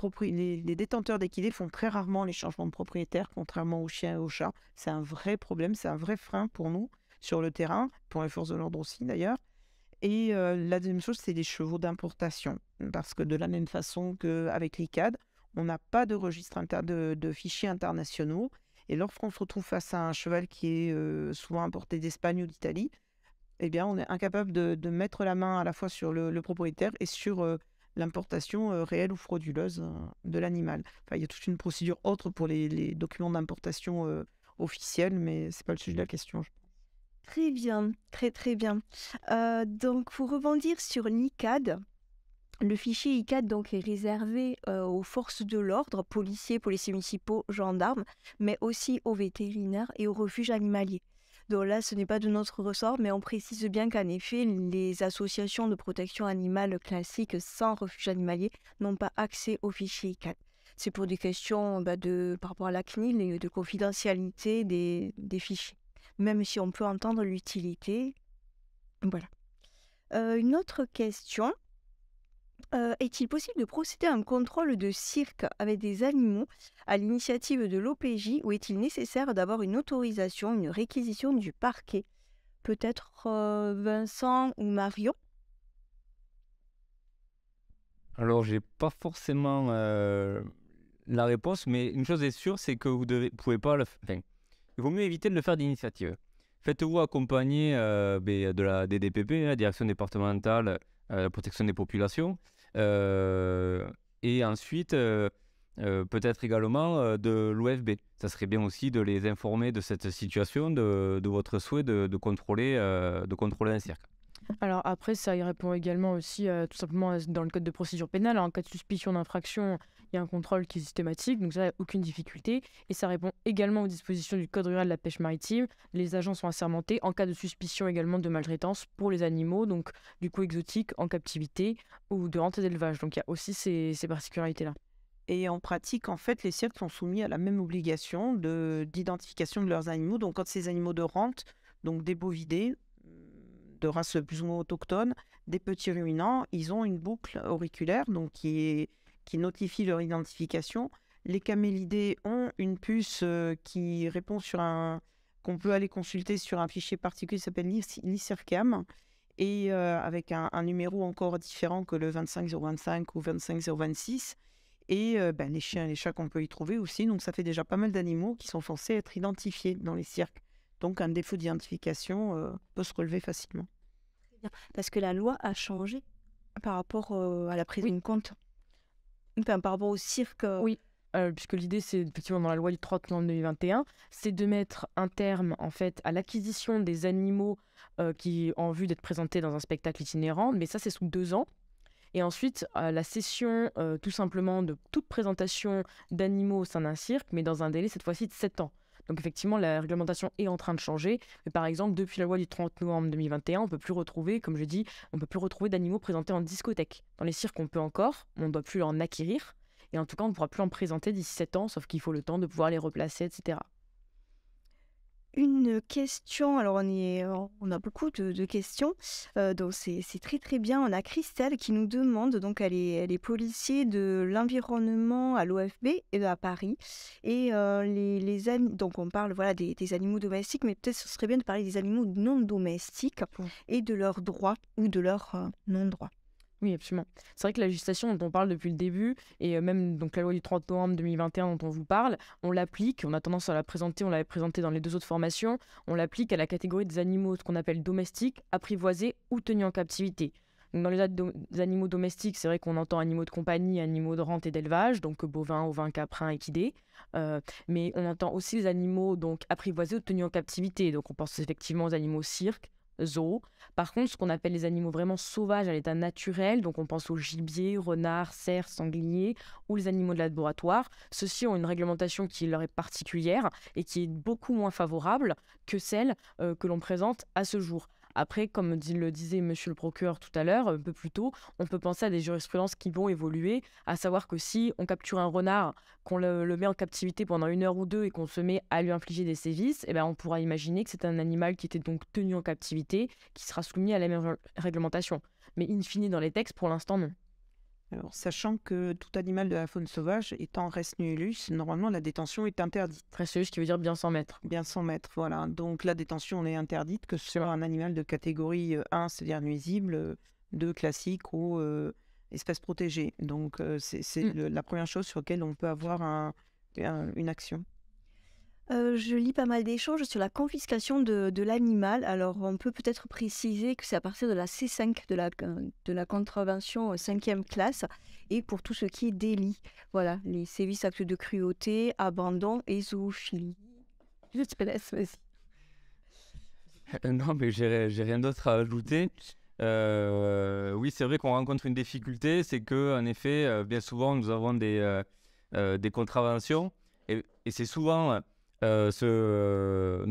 S6: détenteurs d'équidés font très rarement les changements de propriétaire, contrairement aux chiens et aux chats. C'est un vrai problème, c'est un vrai frein pour nous sur le terrain, pour les forces de l'ordre aussi d'ailleurs. Et la deuxième chose, c'est les chevaux d'importation. Parce que de la même façon qu'avec l'ICAD, on n'a pas de registre de fichiers internationaux. Et lorsqu'on se retrouve face à un cheval qui est souvent importé d'Espagne ou d'Italie, eh bien, on est incapable de mettre la main à la fois sur le propriétaire et sur l'importation réelle ou frauduleuse de l'animal. Enfin, il y a toute une procédure autre pour les documents d'importation officiels, mais ce n'est pas le sujet de la question.
S1: Très bien, très très bien. Donc, pour rebondir sur l'ICAD, Le fichier ICAT donc, est réservé aux forces de l'ordre, policiers municipaux, gendarmes, mais aussi aux vétérinaires et aux refuges animaliers. Donc là, ce n'est pas de notre ressort, mais on précise bien qu'en effet, les associations de protection animale classiques sans refuge animalier n'ont pas accès au fichier ICAT. C'est pour des questions par rapport à la CNIL et de confidentialité des fichiers, même si on peut entendre l'utilité. Voilà. Une autre question. Est-il possible de procéder à un contrôle de cirque avec des animaux à l'initiative de l'OPJ ou est-il nécessaire d'avoir une autorisation, une réquisition du parquet? Peut-être Vincent ou Marion?
S5: Alors, j'ai pas forcément la réponse, mais une chose est sûre, c'est que vous pouvez pas enfin, il vaut mieux éviter de le faire d'initiative. Faites-vous accompagner de la DDPP, la Direction départementale de la protection des populations, et ensuite peut-être également de l'OFB. Ça serait bien aussi de les informer de cette situation, de votre souhait de contrôler un cirque.
S3: Alors après, ça y répond également aussi tout simplement dans le code de procédure pénale. En cas de suspicion d'infraction, il y a un contrôle qui est systématique, donc ça, il n'y a aucune difficulté. Et ça répond également aux dispositions du code rural de la pêche maritime. Les agents sont assermentés en cas de suspicion également de maltraitance pour les animaux, donc du coup exotiques, en captivité ou de rente d'élevage. Donc il y a aussi ces particularités-là.
S6: Et en pratique, en fait, les cirques sont soumis à la même obligation d'identification de leurs animaux. Donc, quand ces animaux de rente, donc des bovidés, de race plus ou moins autochtone, des petits ruminants, ils ont une boucle auriculaire donc qui notifie leur identification. Les camélidés ont une puce qui répond qu'on peut aller consulter sur un fichier particulier qui s'appelle l'ICIRCAM et avec un numéro encore différent que le 25025 ou 25026. Et les chiens et les chats qu'on peut y trouver aussi. Donc ça fait déjà pas mal d'animaux qui sont censés être identifiés dans les cirques. Donc un défaut d'identification peut se relever facilement.
S1: Très bien. Parce que la loi a changé par rapport à la prise en compte. Enfin, par rapport au cirque.
S3: Oui, puisque l'idée, c'est effectivement dans la loi du 30 novembre 2021, c'est de mettre un terme en fait à l'acquisition des animaux qui ont en vue d'être présentés dans un spectacle itinérant, mais ça c'est sous 2 ans. Et ensuite, la cession tout simplement de toute présentation d'animaux au sein d'un cirque, mais dans un délai cette fois-ci de 7 ans. Donc effectivement, la réglementation est en train de changer. Mais par exemple, depuis la loi du 30 novembre 2021, on ne peut plus retrouver, comme je dis, on peut plus retrouver d'animaux présentés en discothèque. Dans les cirques, on peut encore, on ne doit plus en acquérir. Et en tout cas, on ne pourra plus en présenter d'ici 7 ans, sauf qu'il faut le temps de pouvoir les replacer, etc.
S1: Une question, alors on a beaucoup de questions, donc c'est très très bien. On a Christelle qui nous demande, donc elle est policier de l'environnement à l'OFB et à Paris, et donc on parle voilà des animaux domestiques, mais peut-être ce serait bien de parler des animaux non domestiques et de leurs droits ou de leurs non-droits.
S3: Oui, absolument. C'est vrai que la législation dont on parle depuis le début, et même donc la loi du 30 novembre 2021 dont on vous parle, on l'applique, on a tendance à la présenter, on l'avait présentée dans les 2 autres formations, on l'applique à la catégorie des animaux, ce qu'on appelle domestiques, apprivoisés ou tenus en captivité. Donc dans les animaux domestiques, c'est vrai qu'on entend animaux de compagnie, animaux de rente et d'élevage, donc bovins, ovins, caprins, équidés, mais on entend aussi les animaux donc apprivoisés ou tenus en captivité, donc on pense effectivement aux animaux cirques, zoo. Par contre, ce qu'on appelle les animaux vraiment sauvages à l'état naturel, donc on pense aux gibiers, renards, cerfs, sangliers ou les animaux de laboratoire, ceux-ci ont une réglementation qui leur est particulière et qui est beaucoup moins favorable que celle que l'on présente à ce jour. Après, comme le disait monsieur le procureur tout à l'heure, un peu plus tôt, on peut penser à des jurisprudences qui vont évoluer, à savoir que si on capture un renard, qu'on le met en captivité pendant 1 heure ou 2 et qu'on se met à lui infliger des sévices, eh ben, on pourra imaginer que c'est un animal qui était donc tenu en captivité, qui sera soumis à la même réglementation. Mais in fine, dans les textes, pour l'instant, non.
S6: Alors, sachant que tout animal de la faune sauvage étant res nullus, normalement la détention est interdite.
S3: Res nullus qui veut dire bien 100 mètres.
S6: Bien 100 mètres, voilà. Donc la détention est interdite, que ce soit un animal de catégorie 1, c'est-à-dire nuisible, 2, classique ou espèce protégée. Donc c'est la première chose sur laquelle on peut avoir une action.
S1: Je lis pas mal d'échanges sur la confiscation de l'animal. Alors, on peut peut-être préciser que c'est à partir de la C5 de la contravention 5e classe et pour tout ce qui est délit. Voilà, les sévices, actes de cruauté, abandon et zoophilie. Je te laisse, vas-y.
S5: Non, mais j'ai rien d'autre à ajouter. Oui, c'est vrai qu'on rencontre une difficulté, c'est que en effet, bien souvent, nous avons des contraventions et c'est souvent, nous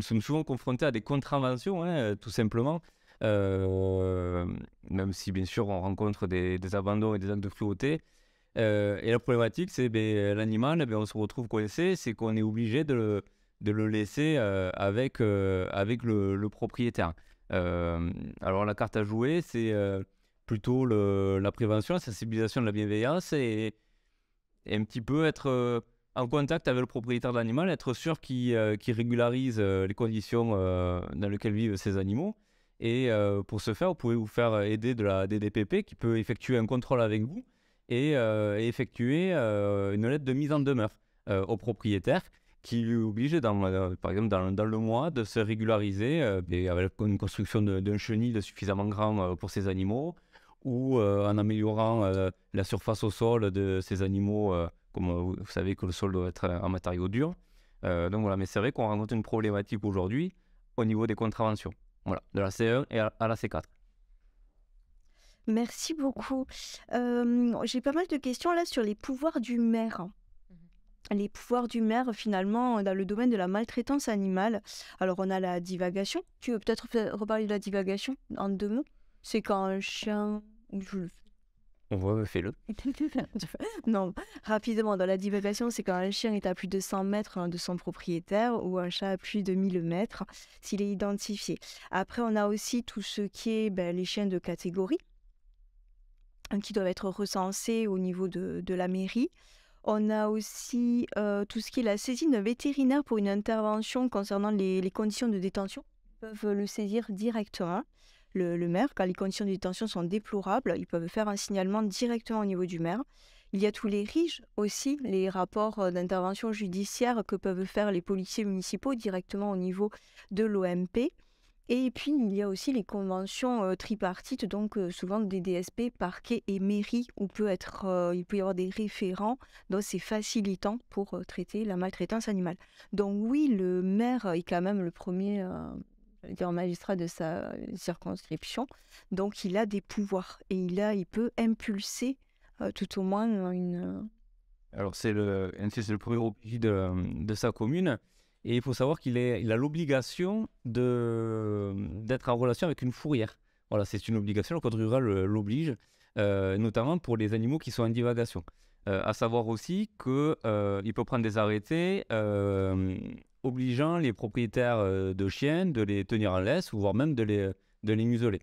S5: sommes souvent confrontés à des contraventions, hein, tout simplement. Même si bien sûr on rencontre des abandons et des actes de cruauté. Et la problématique, c'est l'animal, on se retrouve coincé, c'est qu'on est obligé de le laisser avec le propriétaire. Alors la carte à jouer, c'est plutôt la prévention, la sensibilisation de la bienveillance et un petit peu être en contact avec le propriétaire de l'animal, être sûr qu'il régularise les conditions dans lesquelles vivent ces animaux. Et pour ce faire, vous pouvez vous faire aider de la DDPP qui peut effectuer un contrôle avec vous et effectuer une lettre de mise en demeure au propriétaire qui lui oblige, par exemple dans le mois, de se régulariser avec une construction d'un chenil suffisamment grand pour ces animaux ou en améliorant la surface au sol de ces animaux, comme vous savez que le sol doit être en matériaux durs. Donc voilà, mais c'est vrai qu'on rencontre une problématique aujourd'hui au niveau des contraventions. Voilà, de la C1 et à la C4.
S1: Merci beaucoup. J'ai pas mal de questions là sur les pouvoirs du maire. Les pouvoirs du maire, finalement, dans le domaine de la maltraitance animale. Alors, on a la divagation. Tu veux peut-être reparler de la divagation en 2 mots? C'est quand un chien...
S5: On voit, fais-le.
S1: Non, rapidement, dans la divagation, c'est quand un chien est à plus de 100 mètres de son propriétaire ou un chat à plus de 1000 mètres s'il est identifié. Après, on a aussi tout ce qui est les chiens de catégorie qui doivent être recensés au niveau de la mairie. On a aussi tout ce qui est la saisine vétérinaire pour une intervention concernant les conditions de détention. Ils peuvent le saisir directement, le maire. Quand les conditions de détention sont déplorables, ils peuvent faire un signalement directement au niveau du maire. Il y a tous les RIJ aussi, les rapports d'intervention judiciaire que peuvent faire les policiers municipaux directement au niveau de l'OMP. Et puis, il y a aussi les conventions tripartites, donc souvent des DSP, parquet et mairie, où il peut y avoir des référents, donc c'est facilitant pour traiter la maltraitance animale. Donc oui, le maire est quand même le premier magistrat de sa circonscription, donc il a des pouvoirs et il peut impulser tout au moins une...
S5: Alors c'est le premier objet de sa commune. Et il faut savoir qu'il a l'obligation d'être en relation avec une fourrière. Voilà, c'est une obligation, le code rural l'oblige, notamment pour les animaux qui sont en divagation. À savoir aussi qu'il peut prendre des arrêtés obligeant les propriétaires de chiens de les tenir en laisse, ou voire même de les museler.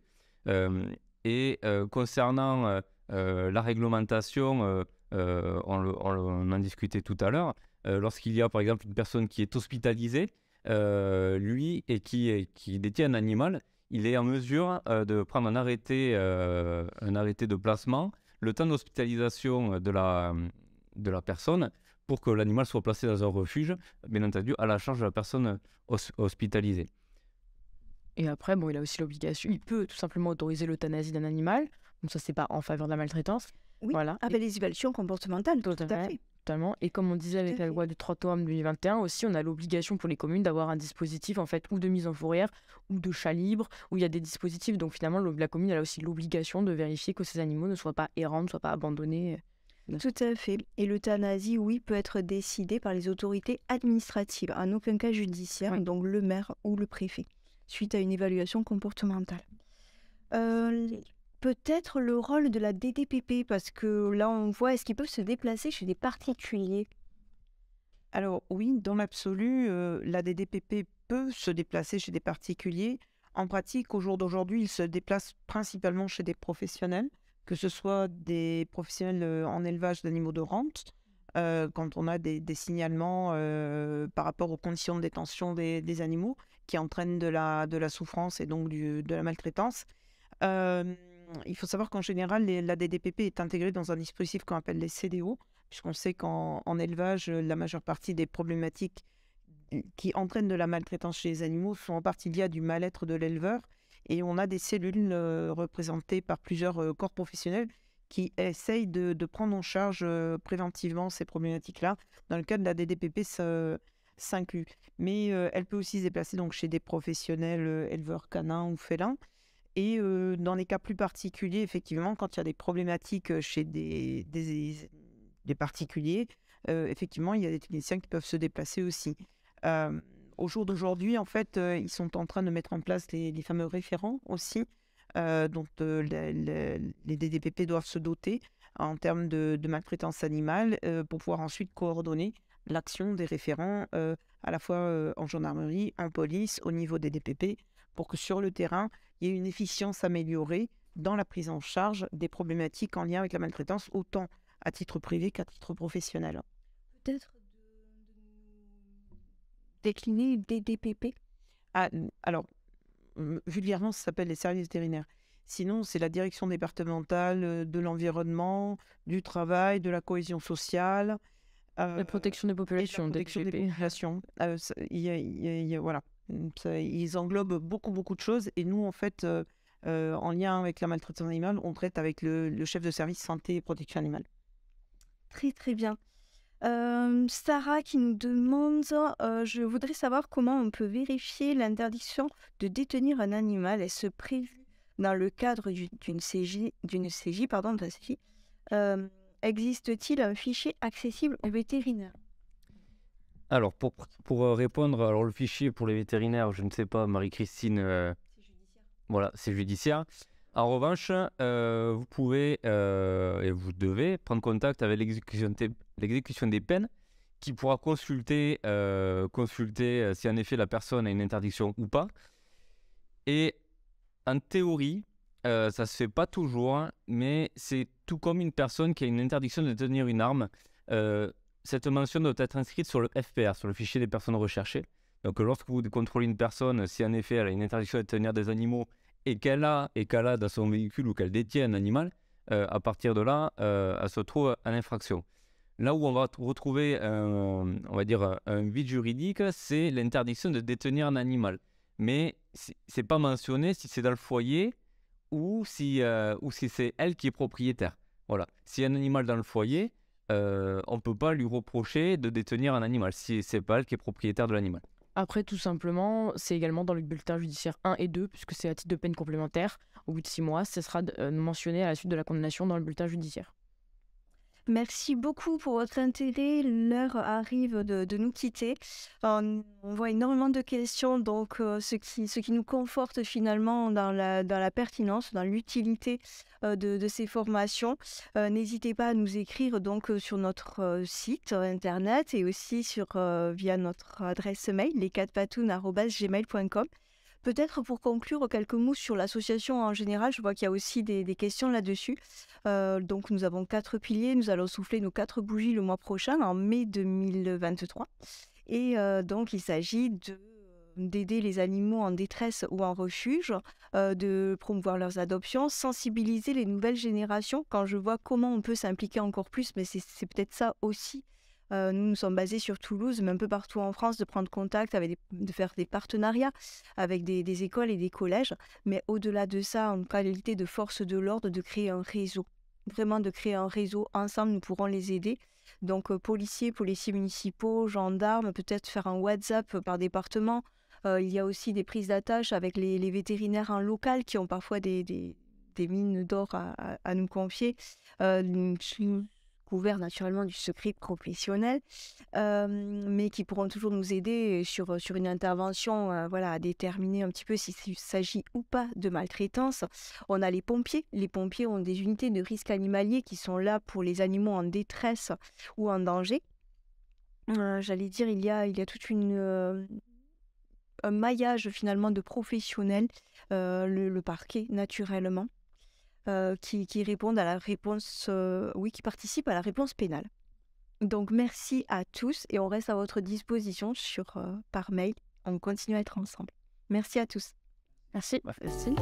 S5: Concernant la réglementation, on en discutait tout à l'heure. Lorsqu'il y a par exemple une personne qui est hospitalisée, lui, et qui détient un animal, il est en mesure de prendre un arrêté de placement, le temps d'hospitalisation de la personne, pour que l'animal soit placé dans un refuge, bien entendu à la charge de la personne hospitalisée.
S3: Et après, il a aussi l'obligation, il peut tout simplement autoriser l'euthanasie d'un animal, donc ça c'est pas en faveur de la maltraitance.
S1: Oui,
S3: voilà.
S1: les évaluations comportementales, tout à fait.
S3: Totalement. Et comme on disait avec la loi du 3 octobre 2021 aussi, on a l'obligation pour les communes d'avoir un dispositif en fait ou de mise en fourrière ou de chat libre où il y a des dispositifs. Donc finalement, la commune elle a aussi l'obligation de vérifier que ces animaux ne soient pas errants, ne soient pas abandonnés.
S1: Tout à fait. Et l'euthanasie, oui, peut être décidée par les autorités administratives, en aucun cas judiciaire, donc le maire ou le préfet, suite à une évaluation comportementale. Peut-être le rôle de la DDPP, parce que là, on voit, est-ce qu'ils peuvent se déplacer chez des particuliers?
S6: Alors oui, dans l'absolu, la DDPP peut se déplacer chez des particuliers. En pratique, au jour d'aujourd'hui, il se déplace principalement chez des professionnels, que ce soit des professionnels en élevage d'animaux de rente, quand on a des signalements par rapport aux conditions de détention des animaux qui entraînent de la souffrance et donc de la maltraitance. Il faut savoir qu'en général, la DDPP est intégrée dans un dispositif qu'on appelle les CDO, puisqu'on sait qu'en élevage, la majeure partie des problématiques qui entraînent de la maltraitance chez les animaux sont en partie liées à du mal-être de l'éleveur. Et on a des cellules représentées par plusieurs corps professionnels qui essayent de prendre en charge préventivement ces problématiques-là. Dans le cas de la DDPP, ça s'inclut. Mais elle peut aussi se déplacer donc, chez des professionnels éleveurs canins ou félins. Et dans les cas plus particuliers, effectivement, quand il y a des problématiques chez des particuliers, effectivement, il y a des techniciens qui peuvent se déplacer aussi. Au jour d'aujourd'hui, en fait, ils sont en train de mettre en place les fameux référents aussi, dont les DDPP doivent se doter en termes de maltraitance animale pour pouvoir ensuite coordonner l'action des référents à la fois en gendarmerie, en police, au niveau des DPP, pour que sur le terrain, il y ait une efficience améliorée dans la prise en charge des problématiques en lien avec la maltraitance, autant à titre privé qu'à titre professionnel.
S1: Peut-être décliner des DPP.
S6: Alors, vulgairement, ça s'appelle les services vétérinaires. Sinon, c'est la direction départementale de l'environnement, du travail, de la cohésion sociale.
S3: La protection des populations,
S6: la protection des populations. Voilà. Ils englobent beaucoup de choses. Et nous, en fait, en lien avec la maltraitance animale, on traite avec le chef de service santé et protection animale.
S1: Très, très bien. Sarah qui nous demande, je voudrais savoir comment on peut vérifier l'interdiction de détenir un animal. Est-ce prévu dans le cadre d'une CJ, existe-t-il un fichier accessible aux vétérinaires?
S5: Alors, pour répondre, alors le fichier pour les vétérinaires, je ne sais pas, Marie-Christine, voilà, c'est judiciaire. En revanche, vous pouvez et vous devez prendre contact avec l'exécution des peines qui pourra consulter si en effet la personne a une interdiction ou pas. Et en théorie, ça se fait pas toujours, hein, mais c'est tout comme une personne qui a une interdiction de tenir une arme. Cette mention doit être inscrite sur le FPR, sur le fichier des personnes recherchées. Donc lorsque vous contrôlez une personne, si en effet elle a une interdiction de tenir des animaux et qu'elle a dans son véhicule ou qu'elle détient un animal, à partir de là, elle se trouve en infraction. Là où on va retrouver on va dire un vide juridique, c'est l'interdiction de détenir un animal. Mais c'est pas mentionné si c'est dans le foyer ou si c'est elle qui est propriétaire. Voilà. S'il y a un animal dans le foyer, on ne peut pas lui reprocher de détenir un animal si c'est pas elle qui est propriétaire de l'animal.
S3: Après, tout simplement, c'est également dans le bulletin judiciaire 1 et 2, puisque c'est à titre de peine complémentaire. Au bout de 6 mois, ce sera mentionné à la suite de la condamnation dans le bulletin judiciaire.
S1: Merci beaucoup pour votre intérêt. L'heure arrive de nous quitter. On voit énormément de questions, donc ce qui nous conforte finalement dans la pertinence, dans l'utilité de ces formations. N'hésitez pas à nous écrire donc sur notre site internet et aussi via notre adresse mail, lesquatpatounes@gmail.com. Peut-être pour conclure, quelques mots sur l'association en général. Je vois qu'il y a aussi des questions là-dessus. Donc nous avons 4 piliers. Nous allons souffler nos 4 bougies le mois prochain, en mai 2023. Et donc il s'agit d'aider les animaux en détresse ou en refuge, de promouvoir leurs adoptions, sensibiliser les nouvelles générations. Quand je vois comment on peut s'impliquer encore plus, mais c'est peut-être ça aussi. Nous sommes basés sur Toulouse, mais un peu partout en France, de prendre contact, de faire des partenariats avec des écoles et des collèges. Mais au-delà de ça, en qualité de force de l'ordre, de créer un réseau. Vraiment de créer un réseau. Ensemble, nous pourrons les aider. Donc, policiers municipaux, gendarmes, peut-être faire un WhatsApp par département. Il y a aussi des prises d'attache avec les vétérinaires en local qui ont parfois des mines d'or à nous confier. Couvert naturellement du secret professionnel, mais qui pourront toujours nous aider sur une intervention à déterminer un petit peu s'il s'agit ou pas de maltraitance. On a les pompiers. Les pompiers ont des unités de risque animalier qui sont là pour les animaux en détresse ou en danger. J'allais dire, il y a toute un maillage finalement de professionnels, le parquet naturellement. Qui répondent à la réponse, qui participent à la réponse pénale. Donc merci à tous et on reste à votre disposition par mail. On continue à être ensemble. Merci à tous.
S3: Merci.
S1: Merci.